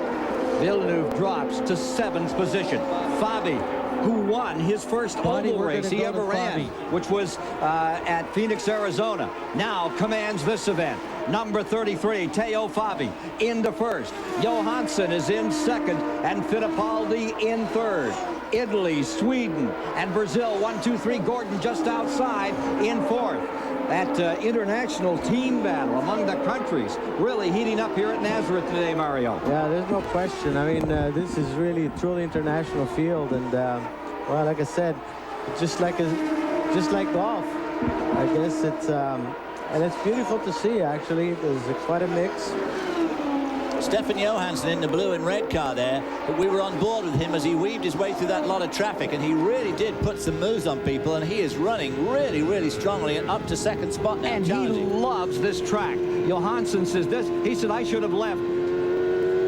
Villeneuve drops to 7th position. Fabi, who won his first oval race he ever ran, which was at Phoenix, Arizona, now commands this event. Number 33, Teo Fabi, into first. Johansson is in second, and Fittipaldi in third. Italy, Sweden, and Brazil, 1, 2, 3. Gordon just outside in fourth. That international team battle among the countries really heating up here at Nazareth today, Mario. Yeah, there's no question. I mean, this is really a truly international field, and well, like I said, just like golf. I guess it's and it's beautiful to see. Actually, there's quite a mix. Stefan Johansson in the blue and red car there, but we were on board with him as he weaved his way through that lot of traffic, and he really did put some moves on people, and he is running really, really strongly and up to second spot now. And he loves this track. Johansson says this. He said, I should have left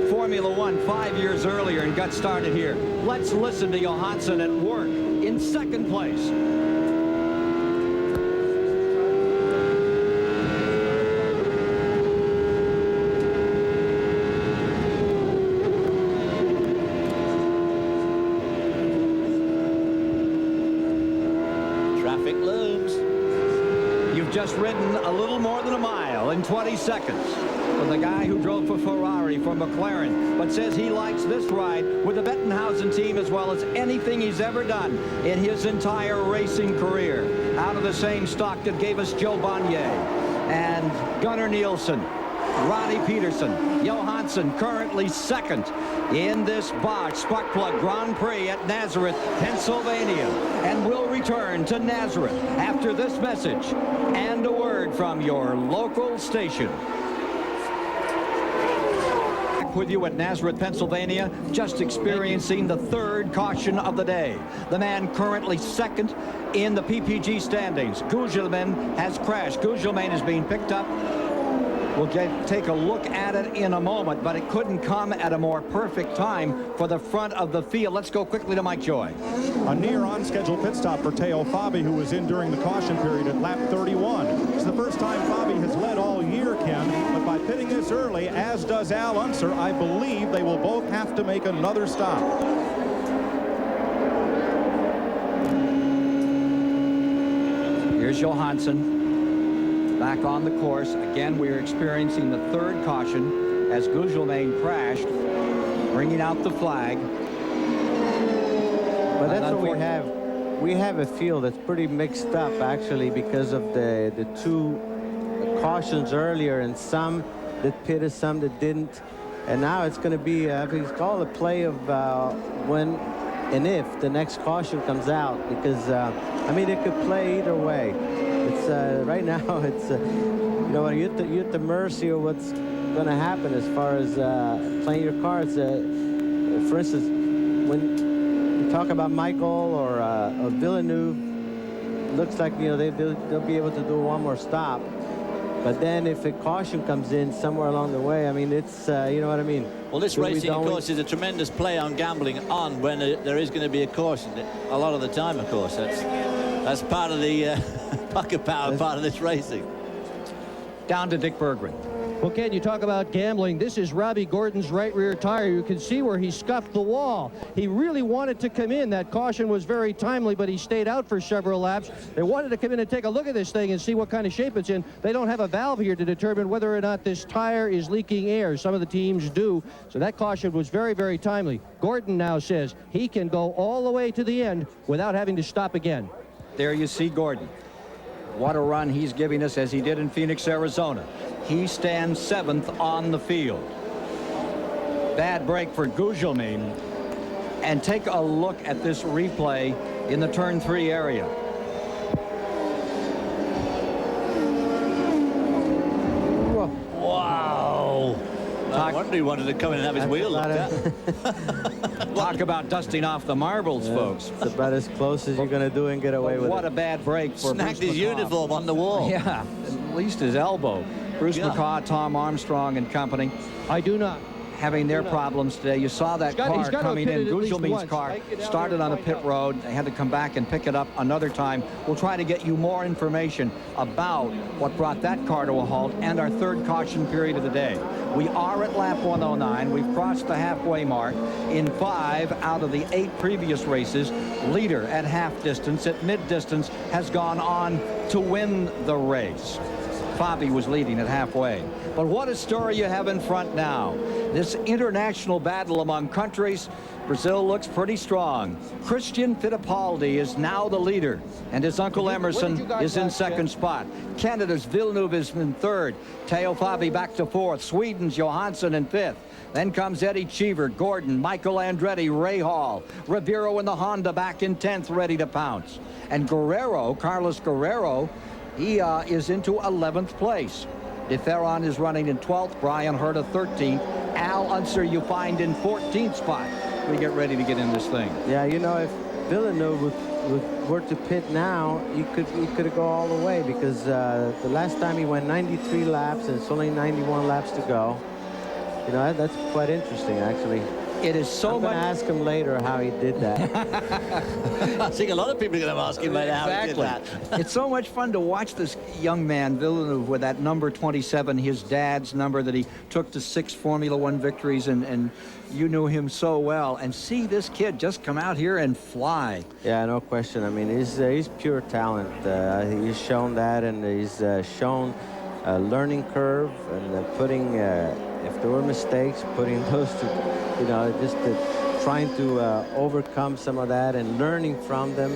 Formula One 5 years earlier and got started here. Let's listen to Johansson at work in second place. Traffic looms. You've just ridden a little more than a mile in 20 seconds. For the guy who drove for Ferrari, for McLaren, but says he likes this ride with the Bettenhausen team as well as anything he's ever done in his entire racing career. Out of the same stock that gave us Joe Bonnier and Gunnar Nielsen, Ronnie Peterson. Johansson currently second in this Bosch Sparkplug Grand Prix at Nazareth, Pennsylvania, and will return to Nazareth after this message and a word from your local station. With you at Nazareth, Pennsylvania, just experiencing the third caution of the day. The man currently second in the PPG standings. Gugelmin has crashed. Gugelmin is being picked up. We'll take a look at it in a moment, but it couldn't come at a more perfect time for the front of the field. Let's go quickly to Mike Joy. A near on-schedule pit stop for Teo Fabi, who was in during the caution period at lap 31. It's the first time Fabi has led all year, Ken, but by pitting this early, as does Al Unser, I believe they will both have to make another stop. Here's Johansson back on the course. Again, we are experiencing the third caution as Gugelmin crashed, bringing out the flag. But that's what we have. We have a field that's pretty mixed up, actually, because of the two cautions earlier, and some that pitted, some that didn't. And now it's going to be, it's called a play of when and if the next caution comes out, because, I mean, it could play either way. It's right now, it's, you know, you're at the mercy of what's going to happen as far as playing your cards. For instance, when you talk about Michael or Villeneuve, looks like, you know, they'll be able to do one more stop. But then if a caution comes in somewhere along the way, I mean, it's, you know what I mean? Well, this racing, of course, is a tremendous play on gambling on when there is going to be a caution. A lot of the time, of course. That's part of the pocket power part of this racing. Down to Dick Berggren. Well, Ken, you talk about gambling. This is Robbie Gordon's right rear tire. You can see where he scuffed the wall. He really wanted to come in. That caution was very timely, but he stayed out for several laps. They wanted to come in and take a look at this thing and see what kind of shape it's in. They don't have a valve here to determine whether or not this tire is leaking air. Some of the teams do. So that caution was very, very timely. Gordon now says he can go all the way to the end without having to stop again. There you see Gordon. What a run he's giving us, as he did in Phoenix, Arizona. He stands 7th on the field. Bad break for Gugelmin. And take a look at this replay in the turn 3 area. Wow. I wonder he wanted to come in and have his wheel looked at. Talk about dusting off the marbles, folks. It's about as close as you're going to do and get away with it. What a bad break for Snagged Bruce his McCaw. uniform on the wall. Yeah, at least his elbow. Bruce McCaw, Tom Armstrong and company. I do not. Having their problems today. You saw that car coming in. Gugelmin's car started on a pit road. They had to come back and pick it up another time. We'll try to get you more information about what brought that car to a halt and our third caution period of the day. We are at lap 109. We've crossed the halfway mark in 5 out of the 8 previous races. Leader at half distance, at mid distance, has gone on to win the race. Fabi was leading at halfway. But what a story you have in front now. This international battle among countries. Brazil looks pretty strong. Christian Fittipaldi is now the leader, and his uncle Emerson is in second spot. Canada's Villeneuve is in third. Teo Fabi back to 4th. Sweden's Johansson in 5th. Then comes Eddie Cheever, Gordon, Michael Andretti, Ray Hall, Rivero in the Honda back in 10th, ready to pounce. And Guerrero, Carlos Guerrero, he is into 11th place. DeFerron is running in 12th, Brian Herta 13th, Al Unser you find in 14th spot. We get ready to get in this thing. Yeah, you know, if Villeneuve were to pit now, he could go all the way, because the last time he went 93 laps and it's only 91 laps to go. You know, that's quite interesting, actually. It is so much. I'm going to ask him later how he did that. I think a lot of people are going to ask him later how he did that. It's so much fun to watch this young man, Villeneuve, with that number 27, his dad's number that he took to 6 Formula One victories, and you knew him so well, and see this kid just come out here and fly. Yeah, no question. I mean, he's pure talent. He's shown that, and he's shown a learning curve, and putting, if there were mistakes, putting those to, you know, just trying to overcome some of that and learning from them.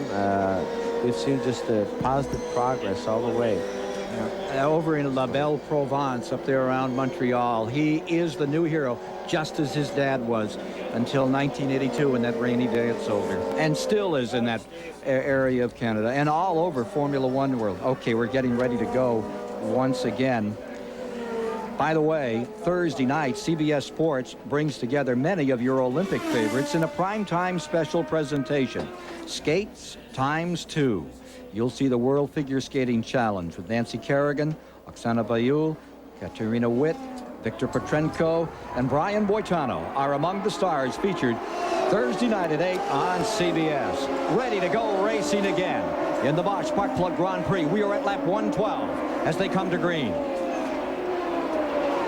We've seen just positive progress all the way. Over in La Belle Provence, up there around Montreal, he is the new hero, just as his dad was until 1982 when that rainy day at Soldier, and still is in that area of Canada and all over Formula One world. Okay, we're getting ready to go once again. By the way, Thursday night, CBS Sports brings together many of your Olympic favorites in a primetime special presentation. Skates ×2. You'll see the World Figure Skating Challenge with Nancy Kerrigan, Oksana Bayul, Katerina Witt, Victor Petrenko, and Brian Boitano are among the stars featured Thursday night at 8 on CBS. Ready to go racing again. In the Bosch Sparkplug Grand Prix, we are at lap 112 as they come to green.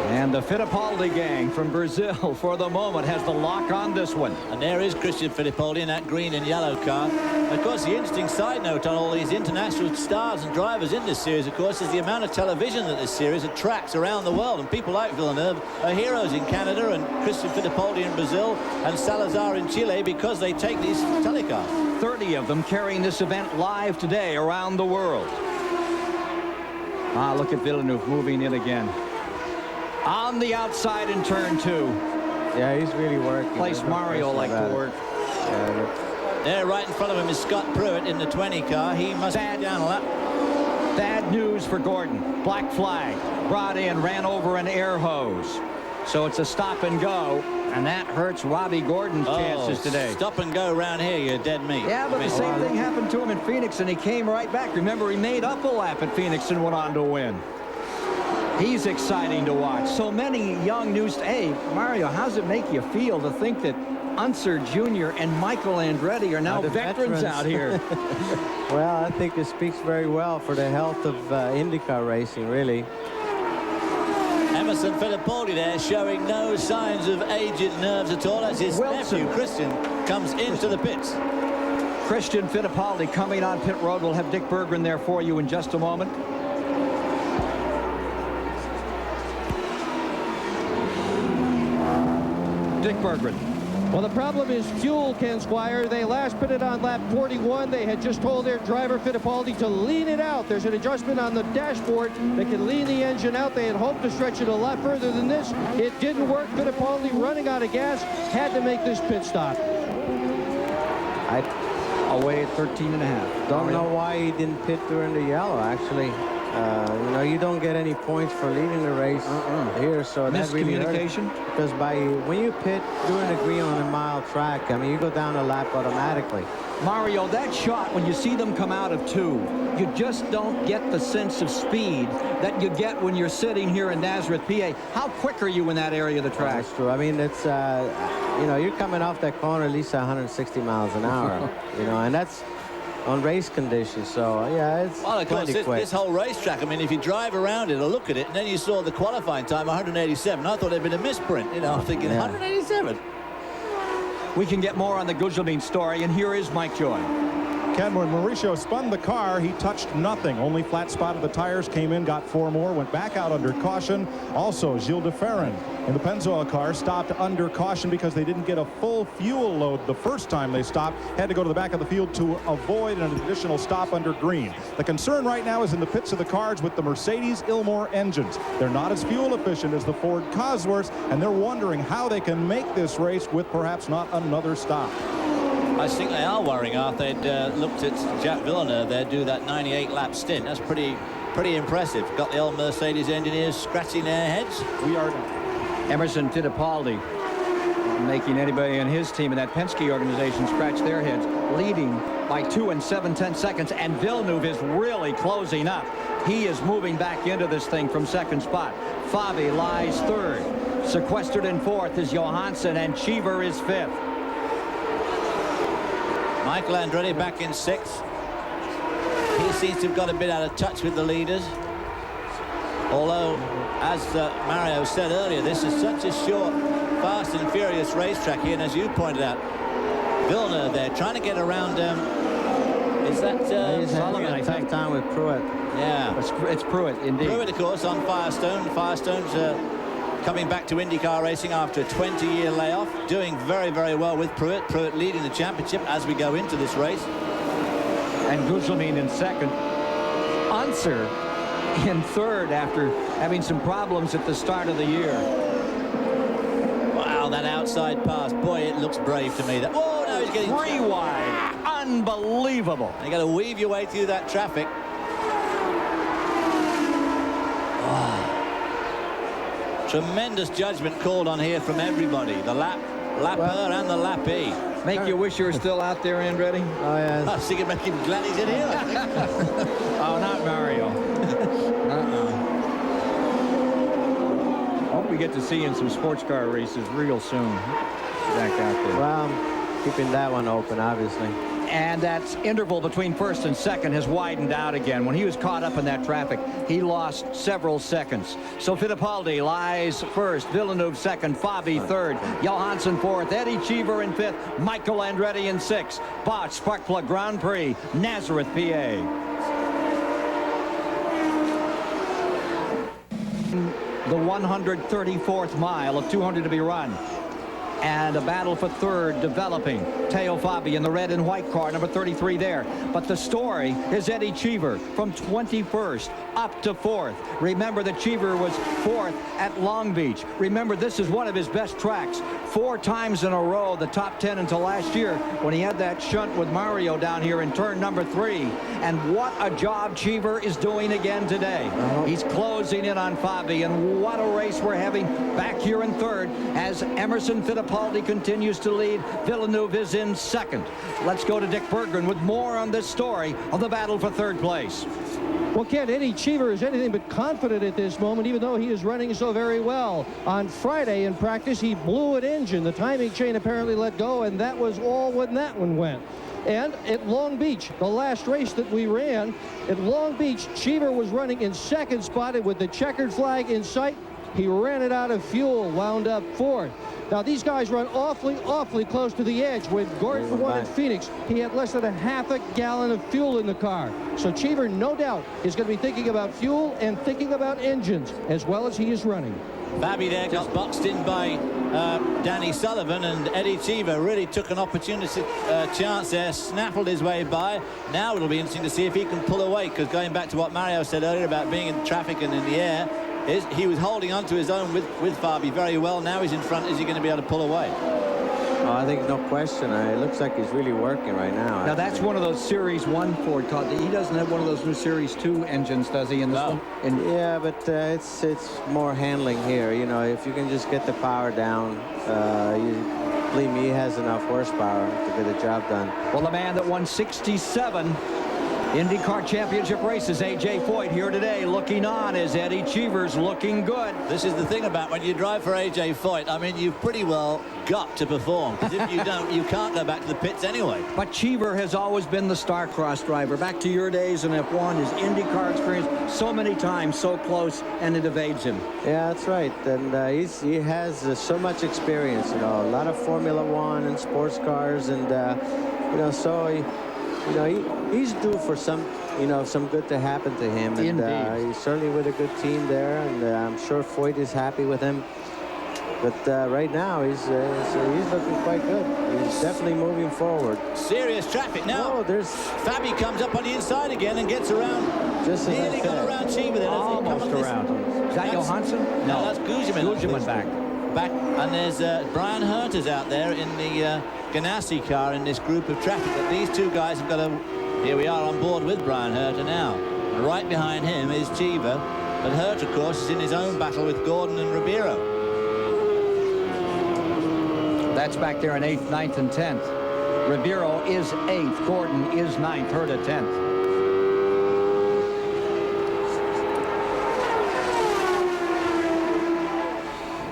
And the Fittipaldi gang from Brazil, for the moment, has the lock on this one. And there is Christian Fittipaldi in that green and yellow car. Of course, the interesting side note on all these international stars and drivers in this series, of course, is the amount of television that this series attracts around the world. And people like Villeneuve are heroes in Canada, and Christian Fittipaldi in Brazil, and Salazar in Chile, because they take these telecasts. 30 of them carrying this event live today around the world. Ah, look at Villeneuve moving in again. On the outside in turn 2. Yeah, he's really working. Place Mario like to work. Yeah, there, right in front of him is Scott Pruitt in the 20 car. He must be down a lap. Bad news for Gordon. Black flag. Brought in, ran over an air hose. So it's a stop and go, and that hurts Robbie Gordon's chances today. Stop and go around here, you're dead meat. Yeah, but the same thing happened to him in Phoenix, and he came right back. Remember, he made up a lap at Phoenix and went on to win. He's exciting to watch. So many young new... Hey, Mario, how does it make you feel to think that Unser Jr. and Michael Andretti are now veterans out here? Well, I think it speaks very well for the health of IndyCar racing, really. Emerson Fittipaldi there showing no signs of aged nerves at all as his nephew, Christian, comes into the pits. Christian Fittipaldi coming on pit road. We'll have Dick Berggren there for you in just a moment. Dick Berggren. Well, the problem is fuel, Ken Squire. They last pitted on lap 41. They had just told their driver, Fittipaldi, to lean it out. There's an adjustment on the dashboard that can lean the engine out. They had hoped to stretch it a lot further than this. It didn't work. Fittipaldi, running out of gas, had to make this pit stop. Away at 13.5. Don't know why he didn't pit during the yellow, actually. You know, you don't get any points for leading the race here, so that really hurts. Because when you pit during the green on a mile track, I mean, you go down a lap automatically. Mario, that shot, when you see them come out of 2, you just don't get the sense of speed that you get when you're sitting here in Nazareth, PA. How quick are you in that area of the track? That's true. I mean, it's, you know, you're coming off that corner at least 160 miles an hour, you know, and that's on race conditions. So, yeah, it's well, of course, this whole racetrack, I mean, if you drive around it or look at it, and then you saw the qualifying time, 187, I thought there'd been a misprint, you know, I'm thinking 187. We can get more on the Gugelmin story, and here is Mike Joy. Ken, when Mauricio spun the car, he touched nothing. Only flat spot of the tires, came in, got 4 more, went back out under caution. Also, Gilles de Ferran in the Pennzoil car stopped under caution because they didn't get a full fuel load the first time they stopped. Had to go to the back of the field to avoid an additional stop under green. The concern right now is in the pits of the cars with the Mercedes Ilmor engines. They're not as fuel efficient as the Ford Cosworths, and they're wondering how they can make this race with perhaps not another stop. I think they are worrying. After they'd looked at Jacques Villeneuve, they'd do that 98-lap stint. That's pretty impressive. Got the old Mercedes engineers scratching their heads. We are Emerson Fittipaldi making anybody in his team in that Penske organization scratch their heads, leading by 2 and 7/10 seconds, and Villeneuve is really closing up. He is moving back into this thing from second spot. Fabi lies third. Sequestered in fourth is Johansson, and Cheever is fifth. Michael Andretti back in sixth. He seems to have got a bit out of touch with the leaders. Although, as Mario said earlier, this is such a short, fast and furious racetrack here, and as you pointed out, Villeneuve there trying to get around. Is that Sullivan? I think time with Pruitt. Yeah, It's Pruitt, indeed. Pruitt, of course, on Firestone. Firestone's coming back to IndyCar racing after a 20-year layoff, doing very, very well with Pruitt. Pruitt leading the championship as we go into this race. And Gugelmin in second. Unser in third after having some problems at the start of the year. Wow, that outside pass. Boy, it looks brave to me. Oh, no, he's getting 3 wide. Unbelievable. You got to weave your way through that traffic. Tremendous judgment called on here from everybody. The lapper and the lappee. Make you wish you were still out there, Andretti? Oh, yeah. I think it make him glad he's in here. Oh, not Mario. Hope we get to see you in some sports car races real soon. Back out there. Well, I'm keeping that one open, obviously. And that interval between first and second has widened out again. When he was caught up in that traffic, he lost several seconds. So Fittipaldi lies first, Villeneuve second, Fabi third, Johansson fourth, Eddie Cheever in fifth, Michael Andretti in sixth. Bosch Sparkplug Grand Prix, Nazareth, PA. The 134th mile of 200 to be run. And a battle for third developing. Teo Fabi in the red and white car, number 33 there. But the story is Eddie Cheever from 21st up to 4th. Remember that Cheever was 4th at Long Beach. Remember, this is one of his best tracks. 4 times in a row, the top 10 until last year when he had that shunt with Mario down here in turn number 3. And what a job Cheever is doing again today. He's closing in on Fabi, and what a race we're having back here in third as Emerson Fittipaldi continues to lead. Villeneuve is in second. Let's go to Dick Berggren with more on this story of the battle for third place. Well, Ken, Eddie Cheever is anything but confident at this moment, even though he is running so very well. On Friday in practice, he blew an engine. The timing chain apparently let go, and that was all when that one went. And at Long Beach, the last race that we ran, at Long Beach, Cheever was running in second spot with the checkered flag in sight. He ran it out of fuel, wound up fourth. Now, these guys run awfully close to the edge. When Gordon won in Phoenix, he had less than a half a gallon of fuel in the car. So Cheever, no doubt, is going to be thinking about fuel and thinking about engines as well as he is running. Fabi there got boxed in by Danny Sullivan, and Eddie Cheever really took an opportunity chance there, snaffled his way by. Now it'll be interesting to see if he can pull away, because going back to what Mario said earlier about being in traffic and in the air, he was holding on to his own with Fabi very well. Now he's in front. Is he going to be able to pull away? Oh, I think no question. It looks like he's really working right now. Now, that's one of those Series 1 Ford cars. He doesn't have one of those new Series 2 engines, does he, in this one? Yeah, but it's more handling here. You know, if you can just get the power down, believe me, he has enough horsepower to get the job done. Well, the man that won 67 IndyCar Championship races, A.J. Foyt, here today looking on as Eddie Cheever's looking good. This is the thing about when you drive for A.J. Foyt. I mean, you've pretty well got to perform, because if you don't, you can't go back to the pits anyway. But Cheever has always been the star-crossed driver. Back to your days in F1, his IndyCar experience, so many times, so close, and it evades him. Yeah, that's right. And he has so much experience, you know, a lot of Formula One and sports cars, and, you know, so you know, he's due for some, you know, some good to happen to him. And he's certainly with a good team there, and I'm sure Foyt is happy with him. But right now, he's looking quite good. He's definitely moving forward. Serious traffic now. Oh, there's Fabi comes up on the inside again and gets around. just Nearly got around Cheever then. Almost around. Is that Johansson? No, that's Guzman. Guzman back. And there's Brian Herters out there in the Ganassi car in this group of traffic. But these two guys have got to. Here we are on board with Brian Herter now. And right behind him is Cheever. But Herter, of course, is in his own battle with Gordon and Ribeiro. That's back there in 8th, 9th, and 10th. Ribeiro is 8th. Gordon is 9th. Herta 10th.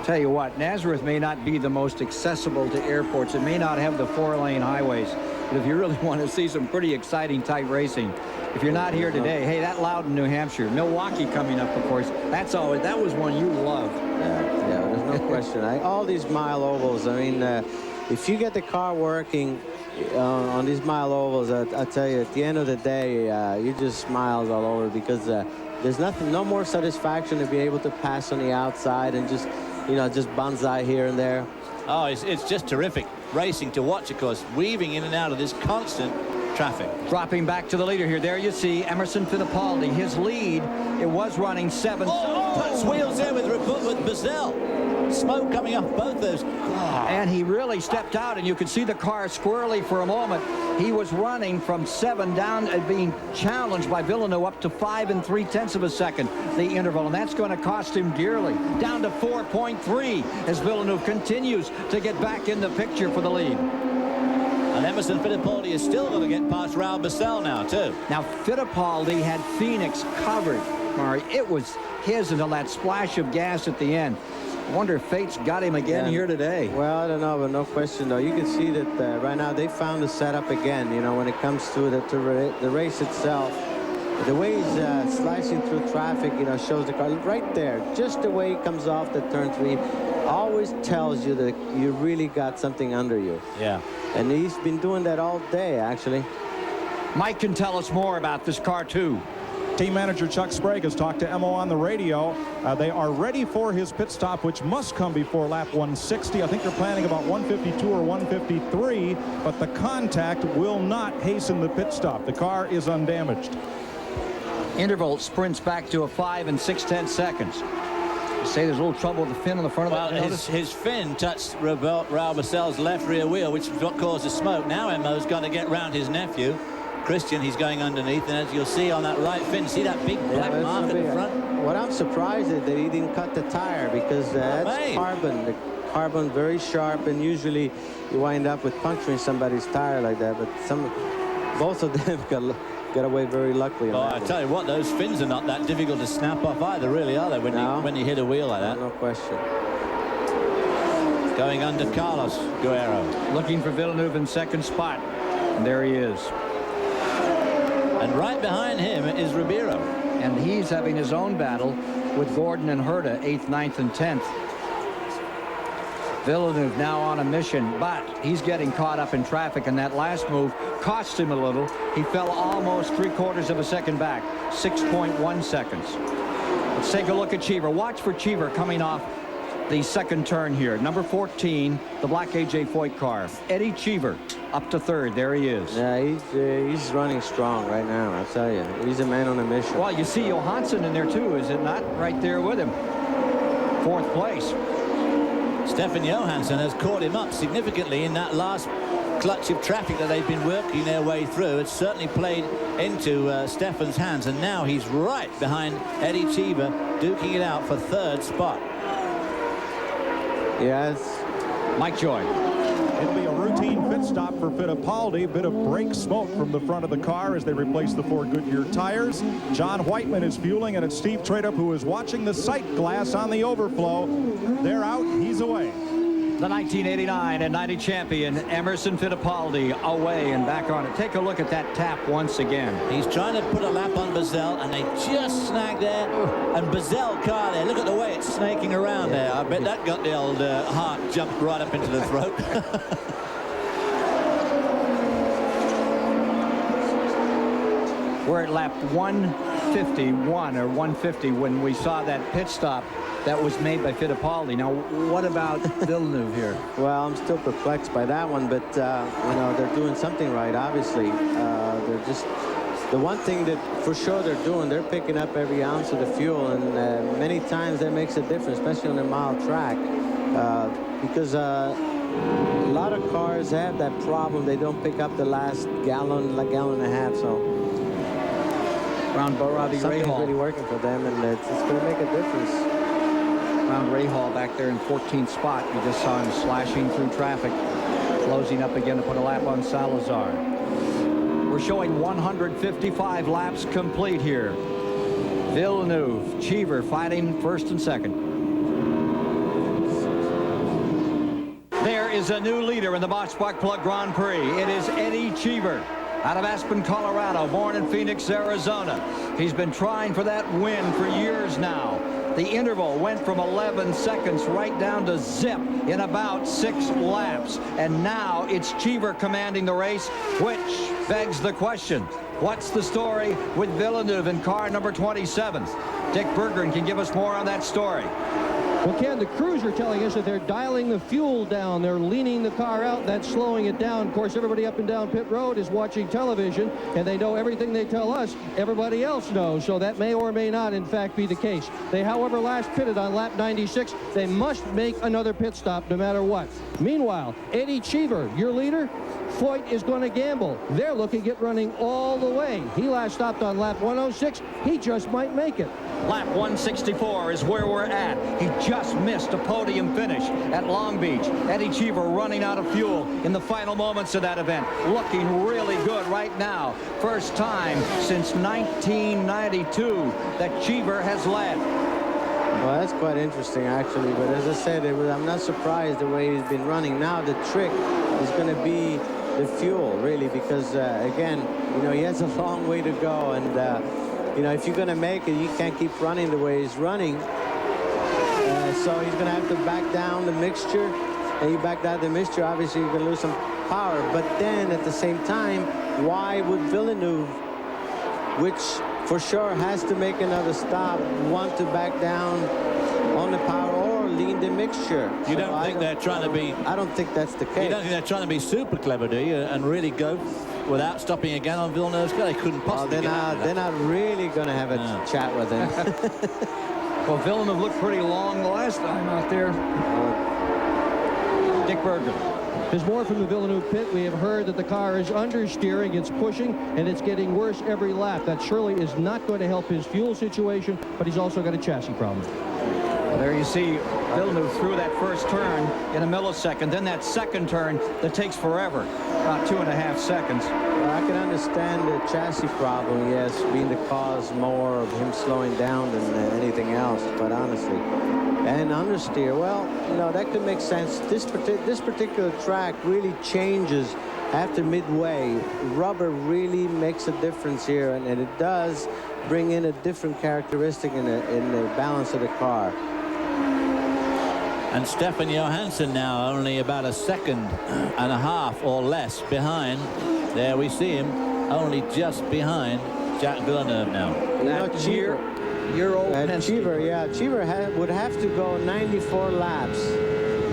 Tell you what, Nazareth may not be the most accessible to airports. It may not have the 4-lane highways. But if you really want to see some pretty exciting tight racing, if you're not here today, hey, that Loudon, New Hampshire, Milwaukee coming up, of course. That was one you loved. Yeah, there's no question. All these mile ovals, I mean, if you get the car working on these mile ovals, I tell you, at the end of the day, you just smiles all over, because there's no more satisfaction to be able to pass on the outside and just, you know, just banzai here and there. Oh, it's just terrific racing to watch, of course, weaving in and out of this constant traffic. Dropping back to the leader here. There you see Emerson Fittipaldi. His lead, it was running 7th. Puts wheels there with Bazell. Smoke coming off both those. And he really stepped out, and you could see the car squirrely for a moment. He was running from 7 down and being challenged by Villeneuve up to 5 3/10 of a second, the interval, and that's going to cost him dearly. Down to 4.3 as Villeneuve continues to get back in the picture for the lead. And Emerson Fittipaldi is still going to get past Raul Basel now, too. Now, Fittipaldi had Phoenix covered, Murray. It was his until that splash of gas at the end. I wonder if fate's got him again here today. Well, I don't know, but no question, though. You can see that right now they found the setup again, you know, when it comes to the race itself. The way he's slicing through traffic, you know, shows the car right there. Just the way he comes off the turn 3 always tells you that you really got something under you. Yeah. And he's been doing that all day, actually. Mike can tell us more about this car, too. Team manager Chuck Sprague has talked to Emo on the radio. They are ready for his pit stop, which must come before lap 160. I think they're planning about 152 or 153, but the contact will not hasten the pit stop. The car is undamaged. Interval sprints back to a 5 6/10 seconds. You say there's a little trouble with the fin on the front of Well, his fin touched Raul Basel's left rear wheel, which is what caused the smoke. Now Emo's going to get round his nephew. Christian, he's going underneath, and as you'll see on that right fin, see that big black mark at the front? What I'm surprised is that he didn't cut the tire, because that's carbon. The carbon very sharp, and usually you wind up with puncturing somebody's tire like that. But both of them got away very luckily. Oh, I tell you what, those fins are not that difficult to snap off either, really, are they? When you hit a wheel like that. No question. Going under Carlos Guerrero. Looking for Villeneuve in second spot. And there he is. And right behind him is Ribeiro. And he's having his own battle with Gordon and Herta, 8th, 9th, and 10th. Villeneuve now on a mission, but he's getting caught up in traffic, and that last move cost him a little. He fell almost 3/4 of a second back, 6.1 seconds. Let's take a look at Cheever. Watch for Cheever coming off the second turn here. Number 14, the black A.J. Foyt car. Eddie Cheever up to 3rd. There he is. Yeah, he's running strong right now, I tell you. He's a man on a mission. Well, you see Johansson in there, too, is it not? Right there with him. 4th place. Stefan Johansson has caught him up significantly in that last clutch of traffic that they've been working their way through. It's certainly played into Stefan's hands, and now he's right behind Eddie Cheever, duking it out for 3rd spot. Yes. Mike Joy. It'll be a routine pit stop for Fittipaldi. A bit of brake smoke from the front of the car as they replace the 4 Goodyear tires. John Whiteman is fueling, and it's Steve Tradeup who is watching the sight glass on the overflow. They're out. He's away. The 1989 and 90 champion Emerson Fittipaldi away and back on it. Take a look at that tap once again. He's trying to put a lap on Bazell, and they just snagged there. And Bazell car there, look at the way it's snaking around there. I bet that got the old heart jumped right up into the throat. We're at lap 151 or 150 when we saw that pit stop that was made by Fittipaldi. Now, what about Villeneuve here? Well, I'm still perplexed by that one, but you know, they're doing something right, obviously. They're just, the one thing that for sure they're doing, they're picking up every ounce of the fuel, and many times that makes a difference, especially on a mile track, because a lot of cars have that problem. They don't pick up the last gallon, like gallon and a half, so Round Robbie something's Rahal. really working for them, and it's going to make a difference. Round Rahal back there in 14th spot. You just saw him slashing through traffic, closing up again to put a lap on Salazar. We're showing 155 laps complete here. Villeneuve, Cheever fighting first and second. There is a new leader in the Bosch Spark Plug Grand Prix. It is Eddie Cheever out of Aspen, Colorado, born in Phoenix, Arizona. He's been trying for that win for years now. The interval went from 11 seconds right down to zip in about 6 laps. And now it's Cheever commanding the race, which begs the question, what's the story with Villeneuve in car number 27? Dick Berggren can give us more on that story. Well, Ken, the crews are telling us that they're dialing the fuel down. They're leaning the car out. That's slowing it down. Of course, everybody up and down pit road is watching television, and they know everything they tell us, everybody else knows. So that may or may not, in fact, be the case. They, however, last pitted on lap 96. They must make another pit stop no matter what. Meanwhile, Eddie Cheever, your leader, Foyt is going to gamble. They're looking at running all the way. He last stopped on lap 106. He just might make it. Lap 164 is where we're at. He just missed a podium finish at Long Beach. Eddie Cheever running out of fuel in the final moments of that event. Looking really good right now. First time since 1992 that Cheever has led. Well, that's quite interesting, actually. But as I said, I'm not surprised the way he's been running. Now the trick is going to be the fuel, really, because, again, you know, he has a long way to go. And, you know, if you're going to make it, you can't keep running the way he's running. So he's going to have to back down the mixture. And you back down the mixture, obviously you're going to lose some power. But then, at the same time, why would Villeneuve, which for sure has to make another stop, want to back down on the power or lean the mixture? You don't think they're trying to be... I don't think that's the case. You don't think they're trying to be super clever, do you? And really go without stopping again on Villeneuve's car? They couldn't possibly they're not really going to have a chat with him. Well, Villeneuve looked pretty long the last time out there. Dick Berggren. There's more from the Villeneuve pit. We have heard that the car is understeering, it's pushing, and it's getting worse every lap. That surely is not going to help his fuel situation, but he's also got a chassis problem. Well, there you see Villeneuve through that first turn in a millisecond, then that second turn that takes forever, about 2.5 seconds. Well, I can understand the chassis problem, yes, being the cause more of him slowing down than anything else, quite honestly. And understeer, well, you know, that could make sense. This particular track really changes after midway. Rubber really makes a difference here, and it does bring in a different characteristic in the balance of the car. And Stefan Johansson now only about 1.5 seconds or less behind. There we see him, only just behind Jacques Villeneuve now. Cheever would have to go 94 laps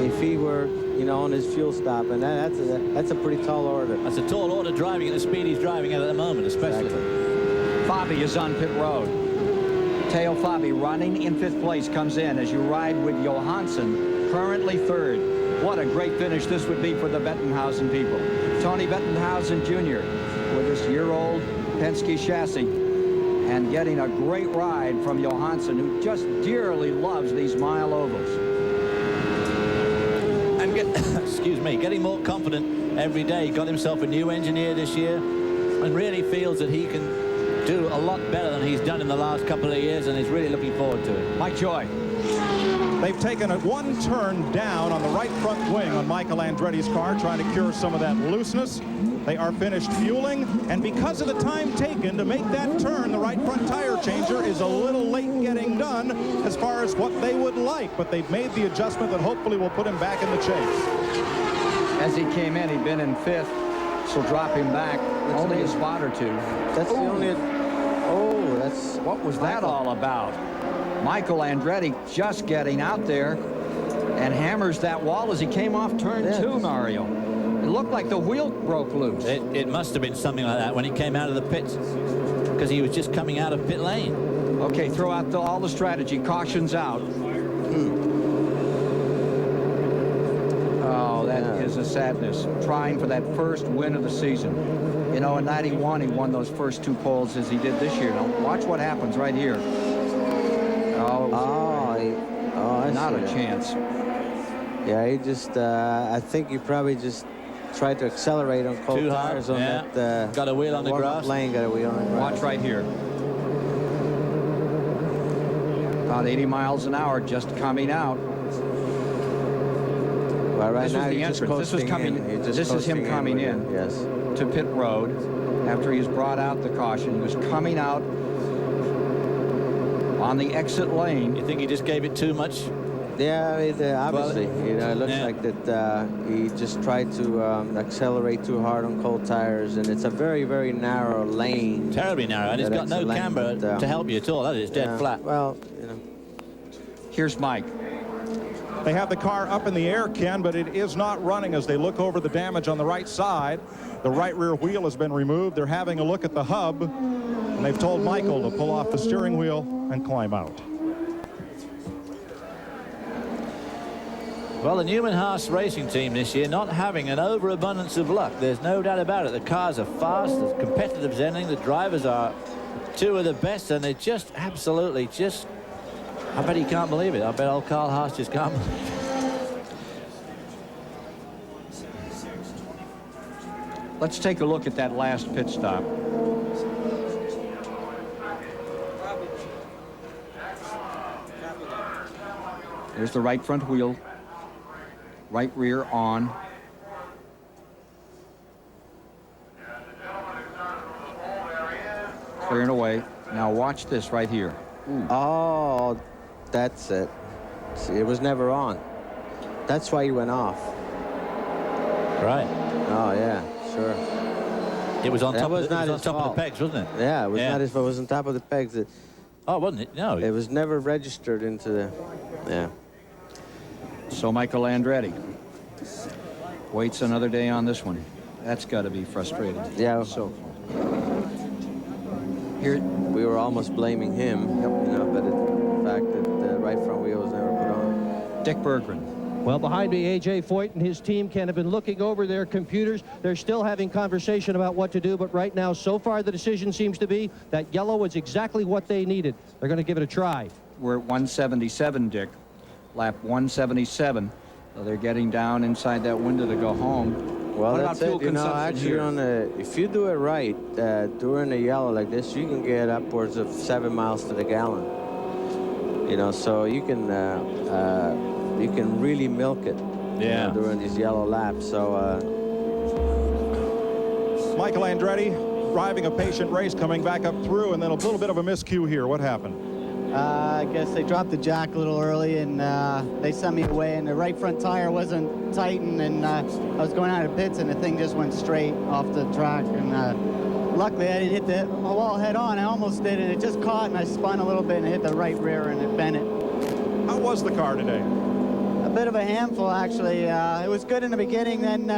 if he were, you know, on his fuel stop, and that's a pretty tall order. That's a tall order driving at the speed he's driving at the moment, especially. Exactly. Fabi is on pit road. Teo Fabi running in 5th place comes in as you ride with Johansson, currently 3rd. What a great finish this would be for the Bettenhausen people. Tony Bettenhausen Jr. with this year-old Penske chassis, and getting a great ride from Johansson, who just dearly loves these mile ovals. And excuse me, getting more confident every day. Got himself a new engineer this year and really feels that he can do a lot better than he's done in the last couple of years, and he's really looking forward to it. Mike Joy. They've taken one turn down on the right front wing on Michael Andretti's car, trying to cure some of that looseness. They are finished fueling, and because of the time taken to make that turn, the right front tire changer is a little late getting done as far as what they would like, but they've made the adjustment that hopefully will put him back in the chase. As he came in, he'd been in 5th, so drop him back only a spot or 2. That's the only Oh, that's What was that all about? Michael Andretti just getting out there and hammers that wall as he came off turn 2, Mario. It looked like the wheel broke loose. It must have been something like that when he came out of the pits, because he was just coming out of pit lane. Okay, throw out all the strategy. Caution's out. Oh, that is a sadness. Trying for that first win of the season. You know, in '91, he won those first 2 poles as he did this year. Now, watch what happens right here. Not a chance. Yeah, he just, I think he probably just tried to accelerate on cold tires on that. Got a wheel on the grass. Lane, got a wheel on the grass. Watch right here. About 80 miles an hour just coming out. Well, right This now was the he's just entrance. This is coasting coming. in. He's just This is him coasting coming with in. it. Yes. To pit road after he's brought out the caution. He was coming out on the exit lane. You think he just gave it too much? Yeah, obviously, you know, it looks like that he just tried to accelerate too hard on cold tires, and it's a very, very narrow lane. Terribly narrow, and it's got no camber to help you at all. That is dead flat. Well, you know. Here's Mike. They have the car up in the air, Ken, but it is not running as they look over the damage on the right side. The right rear wheel has been removed. They're having a look at the hub, and they've told Michael to pull off the steering wheel and climb out. Well, the Newman-Haas racing team this year not having an overabundance of luck. There's no doubt about it. The cars are fast, as competitive as anything. The drivers are 2 of the best, and they're just absolutely just... I bet he can't believe it. I bet old Carl Haas just can't believe it. Let's take a look at that last pit stop. There's the right front wheel. Right rear on. Clearing away. Now watch this right here. Ooh. Oh, that's it. See, it was never on. That's why he went off. Right. Oh, yeah, sure. It was on that top, was of, it was on top of the pegs, wasn't it? Yeah, it was not his fault. It was on top of the pegs. Oh, wasn't it? No. It was never registered into the... Yeah. So Michael Andretti waits another day on this one. That's got to be frustrating. Yeah. So here we were almost blaming him, you know, but the fact that the right front wheel was never put on. Dick Berggren. Well, behind me, A.J. Foyt and his team can have been looking over their computers. They're still having conversation about what to do, but right now, so far, the decision seems to be that yellow was exactly what they needed. They're going to give it a try. We're at 177, Dick. Lap 177. So they're getting down inside that window to go home. Well, what that's about fuel it. You know, consumption actually, here? on the, if you do it right during the yellow like this, you can get upwards of 7 miles to the gallon. You know, so you can really milk it. Yeah. You know, during these yellow laps. So. Michael Andretti driving a patient race, coming back up through, and then a little bit of a miscue here. What happened? I guess they dropped the jack a little early, and they sent me away, and the right front tire wasn't tightened, and I was going out of pits, and the thing just went straight off the track, and luckily I didn't hit the wall head on. I almost did, and it just caught, and I spun a little bit, and it hit the right rear, and it bent it. How was the car today? A bit of a handful, actually. It was good in the beginning, then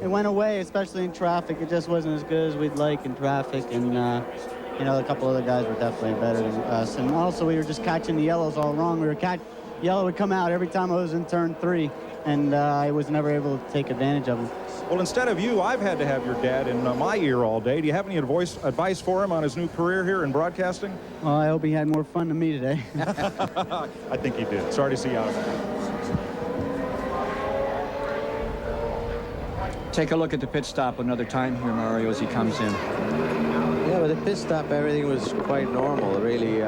it went away, especially in traffic. It just wasn't as good as we'd like in traffic, and you know, a couple other guys were definitely better than us. And also, we were just catching the yellows all wrong. Yellow would come out every time I was in turn 3, and I was never able to take advantage of them. Well, instead of you, I've had to have your dad in my ear all day. Do you have any advice for him on his new career here in broadcasting? Well, I hope he had more fun than me today. I think he did. Sorry to see you out of it. Take a look at the pit stop another time here, Mario, as he comes in. Yeah, but the pit stop, everything was quite normal, really.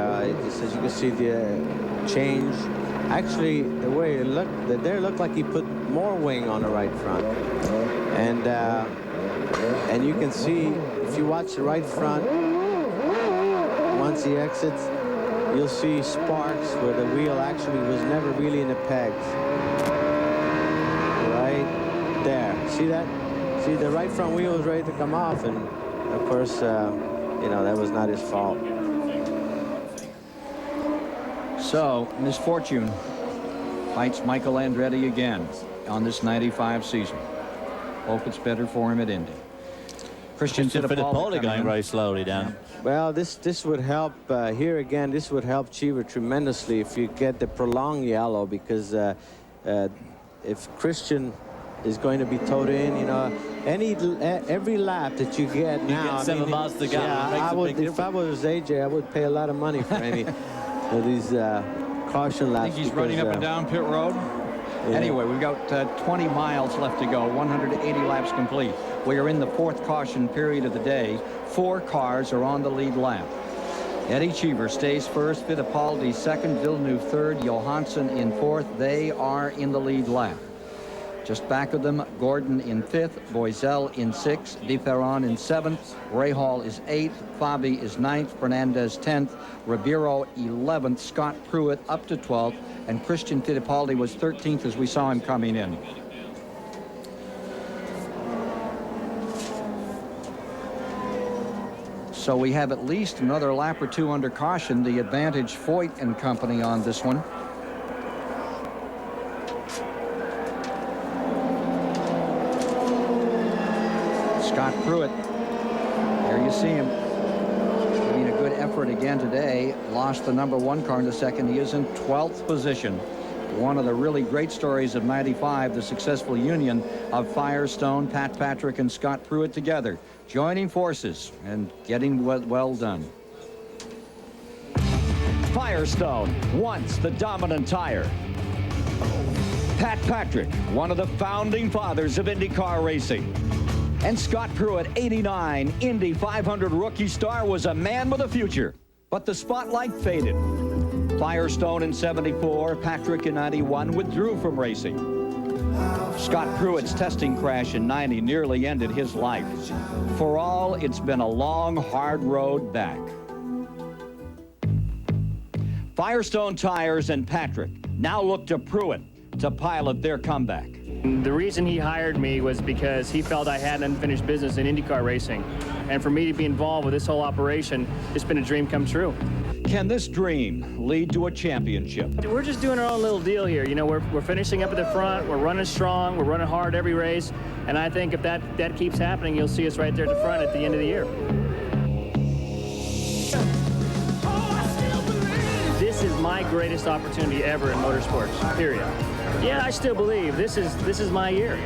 Just as you can see, the change. Actually, the way it looked, there looked like he put more wing on the right front. And you can see, if you watch the right front, once he exits, you'll see sparks where the wheel actually was never really in the pegs. Right there. See that? See, the right front wheel was ready to come off, and of course, you know, that was not his fault. So, misfortune bites Michael Andretti again on this 95 season. Hope it's better for him at Indy. Christian Fittipaldi going very slowly down. Well, this would help here again. This would help Cheever tremendously if you get the prolonged yellow, because if Christian is going to be towed in, you know, every lap that you get now, get 7 miles to go. Yeah, I would, if I was AJ, I would pay a lot of money for any of these caution laps. I think he's running up and down pit road. Yeah. Anyway, we've got 20 miles left to go, 180 laps complete. We are in the 4th caution period of the day. 4 cars are on the lead lap. Eddie Cheever stays first, Fittipaldi second, Villeneuve third, Johansson in 4th. They are in the lead lap. Just back of them, Gordon in 5th, Boisel in 6th, DeFerran in 7th, Rahal is 8th, Fabi is 9th, Fernandez 10th, Ribeiro 11th, Scott Pruitt up to 12th, and Christian Fittipaldi was 13th as we saw him coming in. So we have at least another lap or 2 under caution. The advantage Foyt and company on this one. Scott Pruitt, there you see him giving a good effort again today. Lost the #1 car in the second. He is in 12th position. One of the really great stories of 95, the successful union of Firestone, Pat Patrick, and Scott Pruitt together, joining forces and getting well done. Firestone, once the dominant tire. Pat Patrick, one of the founding fathers of IndyCar racing. And Scott Pruitt, 89 Indy 500 rookie star, was a man with a future. But the spotlight faded. Firestone in 74, Patrick in 91 withdrew from racing. Scott Pruitt's testing crash in 90 nearly ended his life. For all, it's been a long, hard road back. Firestone Tires and Patrick now look to Pruitt to pilot their comeback. The reason he hired me was because he felt I had unfinished business in IndyCar racing. And for me to be involved with this whole operation, it's been a dream come true. Can this dream lead to a championship? We're just doing our own little deal here. You know, we're finishing up at the front, we're running strong, we're running hard every race. And I think if that keeps happening, you'll see us right there at the front at the end of the year. This is my greatest opportunity ever in motorsports, period. Yeah, I still believe this is my year.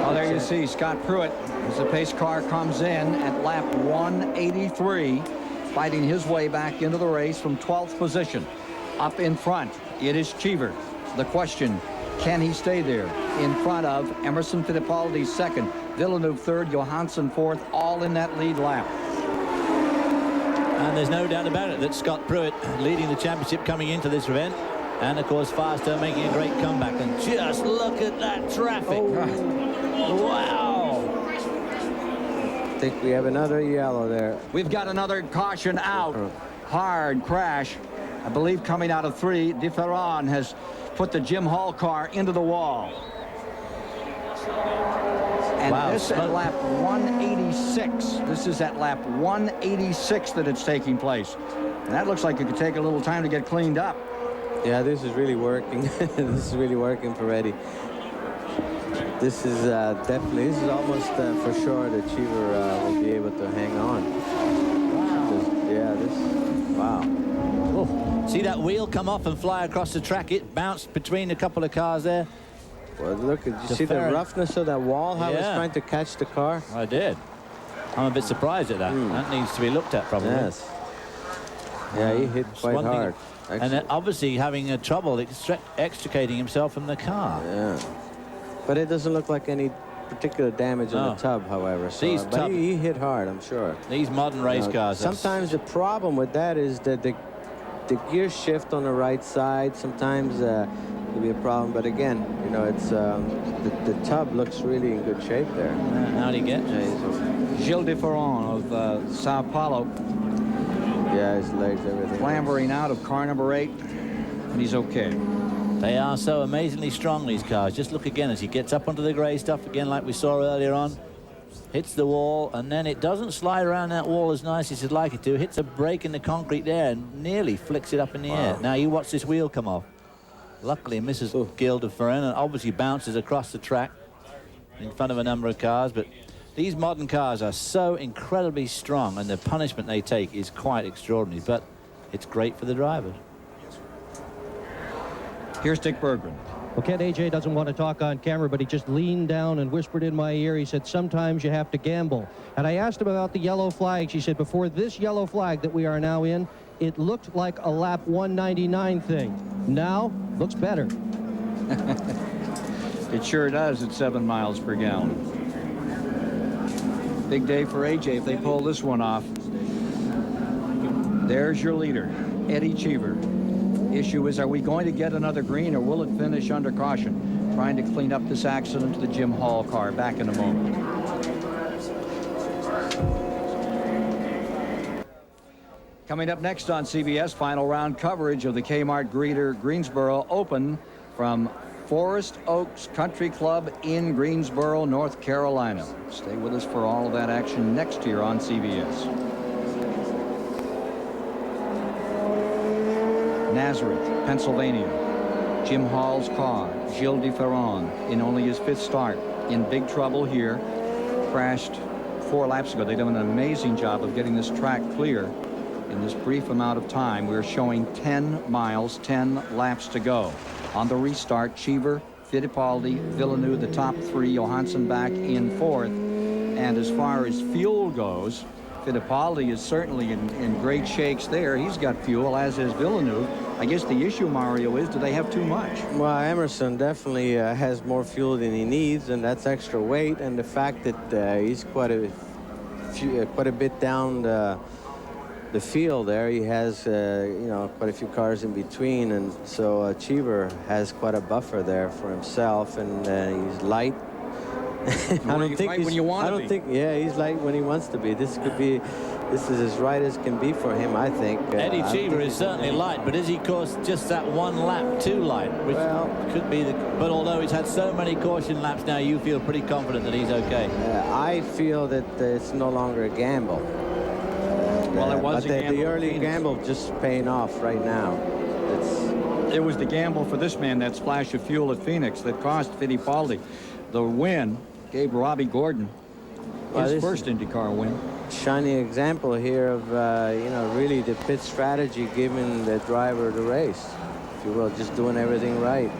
Well, there you see Scott Pruitt as the pace car comes in at lap 183, fighting his way back into the race from 12th position. Up in front, it is Cheever. The question, can he stay there in front of Emerson Fittipaldi second, Villeneuve third, Johansson fourth, all in that lead lap. And there's no doubt about it that Scott Pruitt leading the championship coming into this event. And, of course, Firestone making a great comeback. And just look at that traffic. Oh. Wow. I think we have another yellow there. We've got another caution out. Hard crash. I believe coming out of 3, DeFerran has put the Jim Hall car into the wall. And wow. This at lap 186. This is at lap 186 that it's taking place. And that looks like it could take a little time to get cleaned up. Yeah, this is really working. This is really working for Eddie. This is definitely, this is almost for sure that Cheever will be able to hang on. Wow. Yeah, wow. Oh, see that wheel come off and fly across the track? It bounced between a couple of cars there. Well, look, did you see the roughness of that wall? How it's trying to catch the car? I did. I'm a bit surprised at that. That needs to be looked at, probably. Yes. Yeah, he hit quite hard. And then obviously having trouble extricating himself from the car. Yeah. But it doesn't look like any particular damage on the tub, however. So, but he hit hard, I'm sure. These modern race cars. Sometimes the problem with that is that the gear shift on the right side. Sometimes could be a problem. But again, you know, it's the tub looks really in good shape there. How do you get? Gilles DeFerran of Sao Paulo. Yeah, his legs, everything. Clambering out of car number 8, and he's okay. They are so amazingly strong, these cars. Just look again as he gets up onto the grey stuff again, like we saw earlier on. Hits the wall, and then it doesn't slide around that wall as nice as you'd like it to. Hits a break in the concrete there and nearly flicks it up in the air. Now you watch this wheel come off. Luckily misses Gil de Ferran and obviously bounces across the track in front of a number of cars. But these modern cars are so incredibly strong, and the punishment they take is quite extraordinary. But it's great for the drivers. Here's Dick Berggren. Well, Ken, AJ doesn't want to talk on camera, but he just leaned down and whispered in my ear. He said, sometimes you have to gamble. And I asked him about the yellow flags. He said, before this yellow flag that we are now in, it looked like a lap 199 thing. Now, looks better. It sure does at 7 miles per gallon. Big day for AJ if they pull this one off. There's your leader, Eddie Cheever. Issue is, are we going to get another green, or will it finish under caution? Trying to clean up this accident to the Jim Hall car. Back in a moment. Coming up next on CBS, final round coverage of the Kmart Greensboro Open from Forest Oaks Country Club in Greensboro, North Carolina. Stay with us for all of that action next year on CBS. Nazareth, Pennsylvania. Jim Hall's car, Gil de Ferran, in only his 5th start, in big trouble here. Crashed 4 laps ago. They did an amazing job of getting this track clear in this brief amount of time. We're showing 10 miles, 10 laps to go. On the restart, Cheever, Fittipaldi, Villeneuve, the top 3, Johansson back in 4th. And as far as fuel goes, Fittipaldi is certainly in great shakes there. He's got fuel, as is Villeneuve. I guess the issue, Mario, is do they have too much? Well, Emerson definitely has more fuel than he needs, and that's extra weight. And the fact that he's quite a bit down the field there. He has, you know, quite a few cars in between, and so Cheever has quite a buffer there for himself, and he's light. I don't think when you want to be. Yeah, he's light when he wants to be. This is as right as can be for him, I think. Eddie Cheever is certainly light, but is he, of course, just that one lap too light? Which could be the. But although he's had so many caution laps now, you feel pretty confident that he's okay. I feel that it's no longer a gamble. Well, it was but the early gamble just paying off right now. It was the gamble for this man, that splash of fuel at Phoenix, that cost Fittipaldi the win. Gave Robbie Gordon his first IndyCar win. Shining example here of you know, really the pit strategy giving the driver the race, if you will, just doing everything right,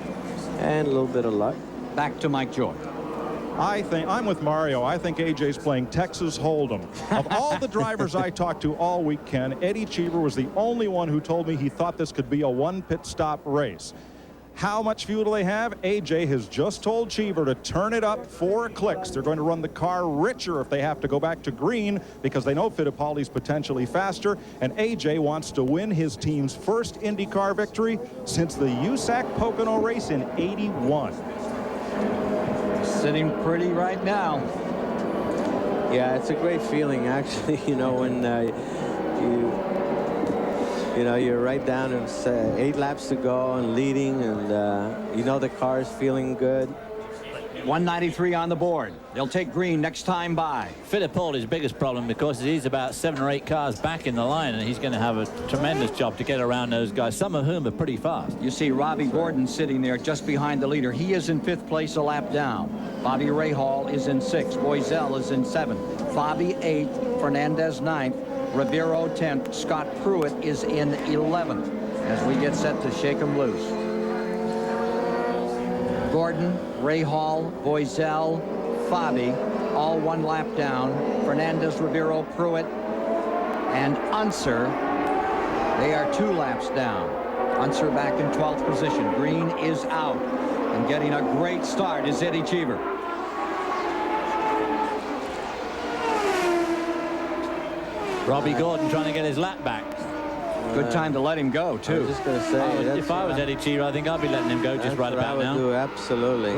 and a little bit of luck. Back to Mike Joy. I'm with Mario. I think AJ's playing Texas Hold'em. Of all the drivers I talked to all weekend, Eddie Cheever was the only one who told me he thought this could be a 1 pit stop race. How much fuel do they have? AJ has just told Cheever to turn it up 4 clicks. They're going to run the car richer if they have to go back to green, because they know Fittipaldi's potentially faster, and AJ wants to win his team's first IndyCar victory since the USAC-Pocono race in '81. Sitting pretty right now. Yeah, it's a great feeling, actually, you know, when you know, you're right down to 8 laps to go and leading, and you know the car's feeling good. 193 on the board. They'll take green next time by. Fittipaldi's biggest problem, because he's about 7 or 8 cars back in the line, and he's going to have a tremendous job to get around those guys, some of whom are pretty fast. You see Robbie Gordon sitting there just behind the leader. He is in 5th place, a lap down. Bobby Rahal is in 6th. Boiselle is in 7th. Bobby 8th. Fernandez 9th. Ribeiro 10th. Scott Pruitt is in 11th as we get set to shake them loose. Gordon, Rahal, Boiselle, Fabi, all 1 lap down. Fernandez, Ribeiro, Pruitt, and Unser, they are 2 laps down. Unser back in 12th position. Green is out, and getting a great start is Eddie Cheever. Robbie Gordon trying to get his lap back. Good time to let him go, too. I was just going to say, if I was Eddie Cheever, I think I'd be letting him go just right about now. I would do, absolutely.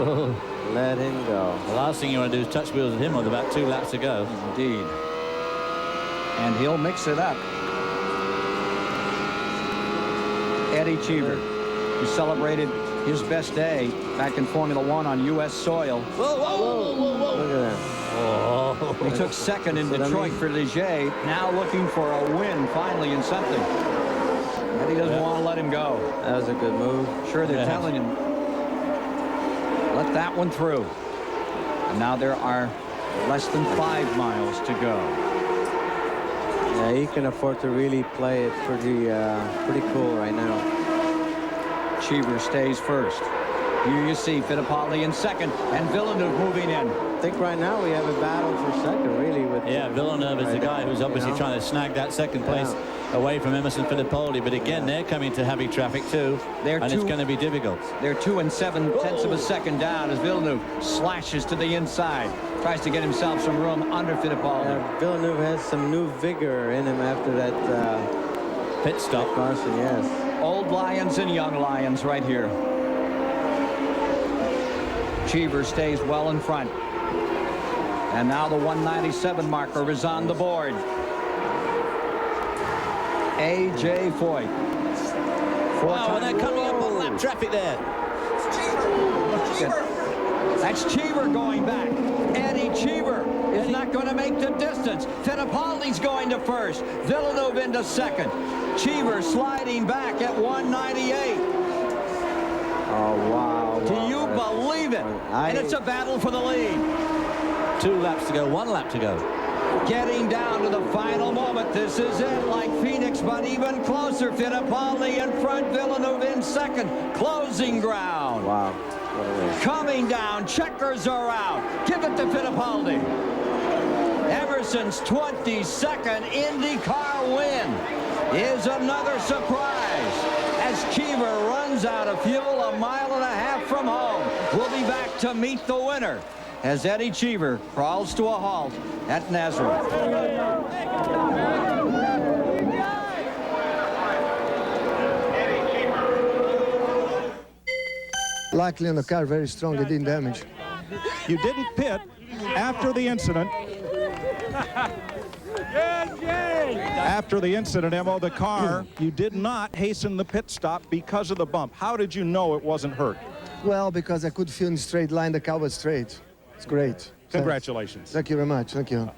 Let him go. The last thing you want to do is touch wheels with him with about 2 laps to go. Indeed. And he'll mix it up. Eddie Cheever, who celebrated his best day back in Formula One on U.S. soil. Whoa, whoa, whoa, whoa, whoa. Look at that. Oh. He took second in Detroit for Ligier, now looking for a win finally in something. And he doesn't want to let him go. That was a good move. Sure, they're telling him, let that one through. And now there are less than 5 miles to go. Yeah, he can afford to really play it pretty cool right now. Cheever stays first. Here you see Fittipaldi in second and Villeneuve moving in. I think right now we have a battle for second, really. With Villeneuve is the guy who's obviously trying to snag that second place away from Emerson Fittipaldi. But again, they're coming to heavy traffic too, and it's going to be difficult. They're 2 7/10 of a second down as Villeneuve slashes to the inside. Tries to get himself some room under Fittipaldi. Villeneuve has some new vigor in him after that pit stop. Caution, yes. Old Lions and young Lions right here. Cheever stays well in front. And now the 197 marker is on the board. A.J. Foyt. Wow, and they're coming up on lap traffic there. That's Cheever going back. Eddie Cheever is not going to make the distance. Fittipaldi's going to first. Villeneuve into second. Cheever sliding back at 198. Oh, wow. Do you believe it? And it's a battle for the lead. 2 laps to go, 1 lap to go. Getting down to the final moment. This is it, like Phoenix, but even closer. Fittipaldi in front, Villeneuve in second. Closing ground. Wow. Coming down, checkers are out. Give it to Fittipaldi. Emerson's 22nd IndyCar win is another surprise as Cheever runs out of fuel 1.5 miles from home. We'll be back to meet the winner as Eddie Cheever crawls to a halt at Nazareth. Luckily on the car, very strong, it didn't damage. You didn't pit after the incident. After the incident, Emmo, the car, you did not hasten the pit stop because of the bump. How did you know it wasn't hurt? Well, because I could feel in straight line, the car was straight. It's great. Congratulations. Thank you very much. Thank you.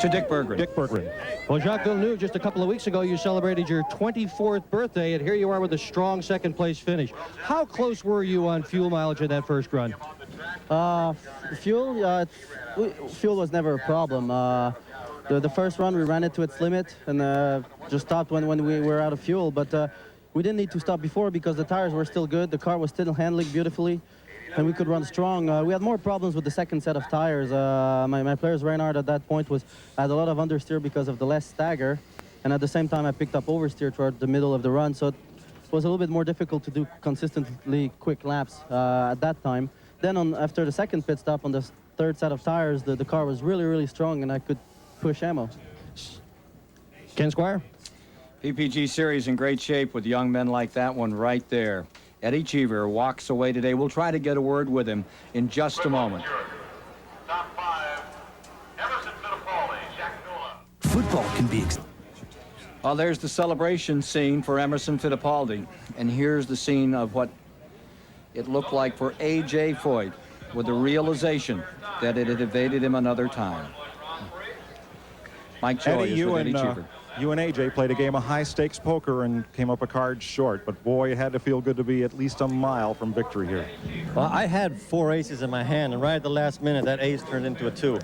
To Dick Berggren. Dick Berggren. Well, Jacques Villeneuve, just a couple of weeks ago, you celebrated your 24th birthday, and here you are with a strong second-place finish. How close were you on fuel mileage in that first run? Fuel was never a problem. The first run, we ran it to its limit and just stopped when we were out of fuel. But we didn't need to stop before because the tires were still good. The car was still handling beautifully, and we could run strong. We had more problems with the second set of tires. My player's Reinhardt at that point had a lot of understeer because of the less stagger, and at the same time I picked up oversteer toward the middle of the run, so it was a little bit more difficult to do consistently quick laps at that time. Then after the second pit stop on the third set of tires, the car was really, really strong, and I could push ammo. Ken Squire? PPG Series in great shape with young men like that one right there. Eddie Cheever walks away today. We'll try to get a word with him in just a moment. Top 5, Emerson Fittipaldi, Jack Nolan. Football can be... Well, there's the celebration scene for Emerson Fittipaldi. And here's the scene of what it looked like for A.J. Foyt with the realization that it had evaded him another time. Mike Joy Eddie, is with Eddie Cheever. You and AJ played a game of high-stakes poker and came up a card short, but boy, it had to feel good to be at least a mile from victory here. Well, I had 4 aces in my hand, and right at the last minute, that ace turned into a 2.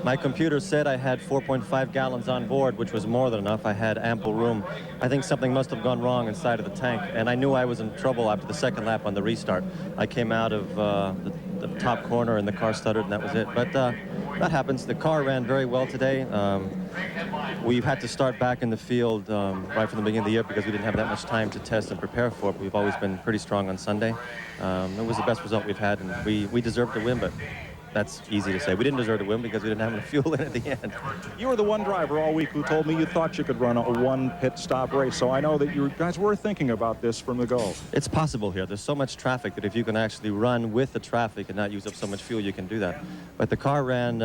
My computer said I had 4.5 gallons on board, which was more than enough. I had ample room. I think something must have gone wrong inside of the tank, and I knew I was in trouble after the second lap on the restart. I came out of the top corner, and the car stuttered, and that was it. But that happens. The car ran very well today. We've had to start back in the field right from the beginning of the year because we didn't have that much time to test and prepare for it. We've always been pretty strong on Sunday. It was the best result we've had, and we deserved to win, but that's easy to say. We didn't deserve to win because we didn't have enough fuel in at the end. You were the one driver all week who told me you thought you could run a one pit stop race, so I know that you guys were thinking about this from the go. It's possible here. There's so much traffic that if you can actually run with the traffic and not use up so much fuel, you can do that. But the car ran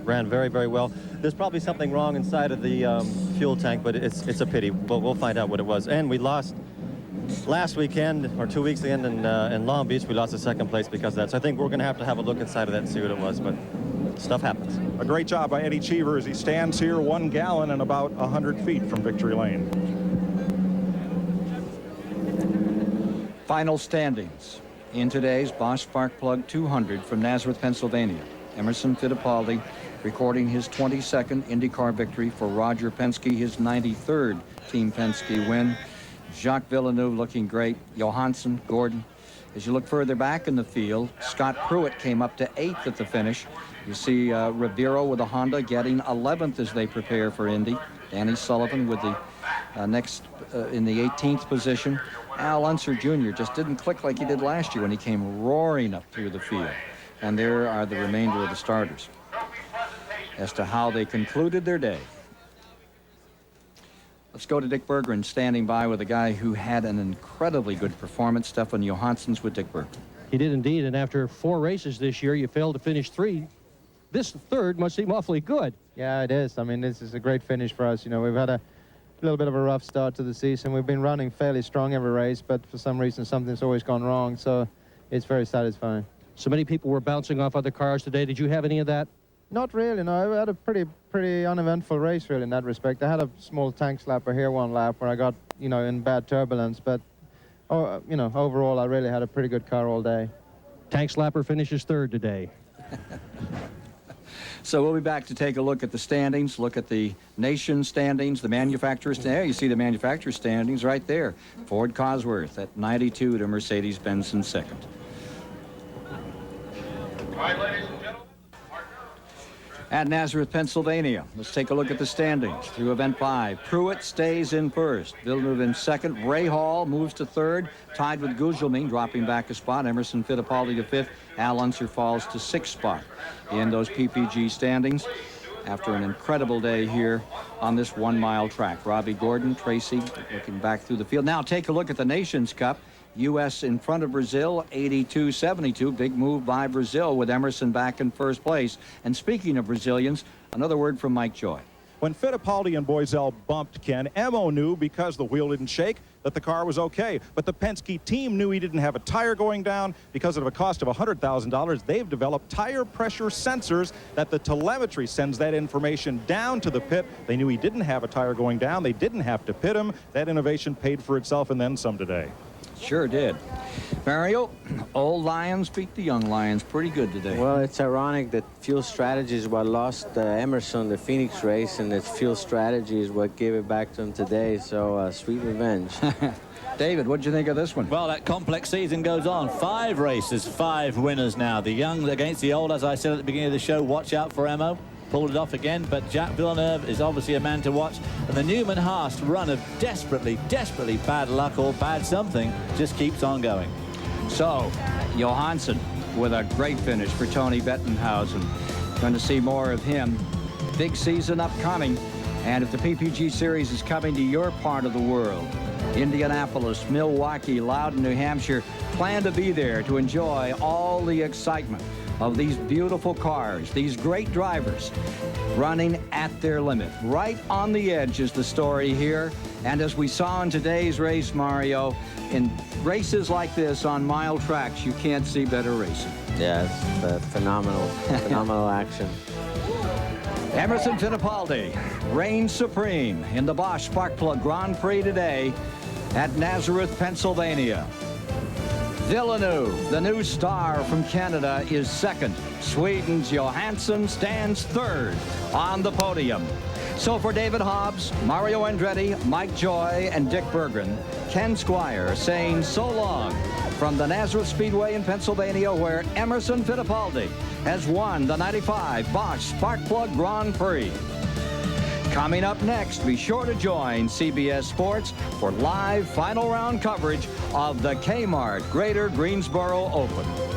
very, very well. There's probably something wrong inside of the fuel tank, but it's a pity. But we'll find out what it was. And we lost Last weekend or 2 weeks ago in Long Beach, we lost the second place because of that. So I think we're going to have a look inside of that and see what it was. But stuff happens. A great job by Eddie Cheever as he stands here 1 gallon and about 100 feet from victory lane. Final standings in today's Bosch Spark Plug 200 from Nazareth, Pennsylvania. Emerson Fittipaldi recording his 22nd IndyCar victory for Roger Penske, his 93rd Team Penske win. Jacques Villeneuve looking great. Johansson, Gordon. As you look further back in the field, Scott Pruitt came up to 8th at the finish. You see Ribeiro with a Honda getting 11th as they prepare for Indy. Danny Sullivan with the next in the 18th position. Al Unser Jr. just didn't click like he did last year when he came roaring up through the field. And there are the remainder of the starters as to how they concluded their day. Let's go to Dick Berggren, standing by with a guy who had an incredibly good performance. Stefan Johansson's with Dick Berggren. He did indeed, and after 4 races this year, you failed to finish 3. This third must seem awfully good. Yeah, it is. I mean, this is a great finish for us. You know, we've had a little bit of a rough start to the season. We've been running fairly strong every race, but for some reason, something's always gone wrong, so it's very satisfying. So many people were bouncing off other cars today. Did you have any of that? Not really, no. I had a pretty uneventful race, really, in that respect. I had a small tank slapper here one lap where I got, you know, in bad turbulence, but, you know, overall, I really had a pretty good car all day. Tank slapper finishes 3rd today. So we'll be back to take a look at the standings, look at the nation standings, the manufacturers. There you see the manufacturer standings right there. Ford Cosworth at 92 to Mercedes-Benz in 2nd. All right, ladies and gentlemen. At Nazareth, Pennsylvania, let's take a look at the standings through Event 5. Pruitt stays in 1st. Villeneuve in 2nd. Ray Hall moves to 3rd, tied with Gugelmin, dropping back a spot. Emerson Fittipaldi to 5th. Al Unser falls to 6th spot in those PPG standings after an incredible day here on this 1-mile track. Robbie Gordon, Tracy looking back through the field. Now take a look at the Nations Cup. U.S. in front of Brazil, 82-72. Big move by Brazil with Emerson back in 1st place. And speaking of Brazilians, another word from Mike Joy. When Fittipaldi and Boisel bumped Ken, Emo knew because the wheel didn't shake that the car was okay. But the Penske team knew he didn't have a tire going down. Because of a cost of $100,000, they've developed tire pressure sensors that the telemetry sends that information down to the pit. They knew he didn't have a tire going down. They didn't have to pit him. That innovation paid for itself and then some today. Sure did. Mario, old Lions beat the young Lions pretty good today. Well, it's ironic that Fuel Strategy is what lost Emerson the Phoenix race, and it's Fuel Strategy is what gave it back to him today. So sweet revenge. David, what did you think of this one? Well, that complex season goes on. 5 races, 5 winners now. The young against the old, as I said at the beginning of the show. Watch out for Emo. Pulled it off again, but Jacques Villeneuve is obviously a man to watch. And the Newman-Haas run of desperately bad luck or bad something just keeps on going. So, Johansson with a great finish for Tony Bettenhausen. Going to see more of him. Big season upcoming. And if the PPG Series is coming to your part of the world, Indianapolis, Milwaukee, Loudon, New Hampshire, plan to be there to enjoy all the excitement of these beautiful cars, these great drivers running at their limit. Right on the edge is the story here. And as we saw in today's race, Mario, in races like this on mile tracks, you can't see better racing. Yeah, it's phenomenal action. Emerson Fittipaldi reigns supreme in the Bosch Sparkplug Grand Prix today at Nazareth, Pennsylvania. Villeneuve, the new star from Canada, is 2nd. Sweden's Johansson stands 3rd on the podium. So for David Hobbs, Mario Andretti, Mike Joy, and Dick Berggren, Ken Squire saying so long from the Nazareth Speedway in Pennsylvania, where Emerson Fittipaldi has won the '95 Bosch Sparkplug Grand Prix. Coming up next, be sure to join CBS Sports for live final round coverage of the Kmart Greater Greensboro Open.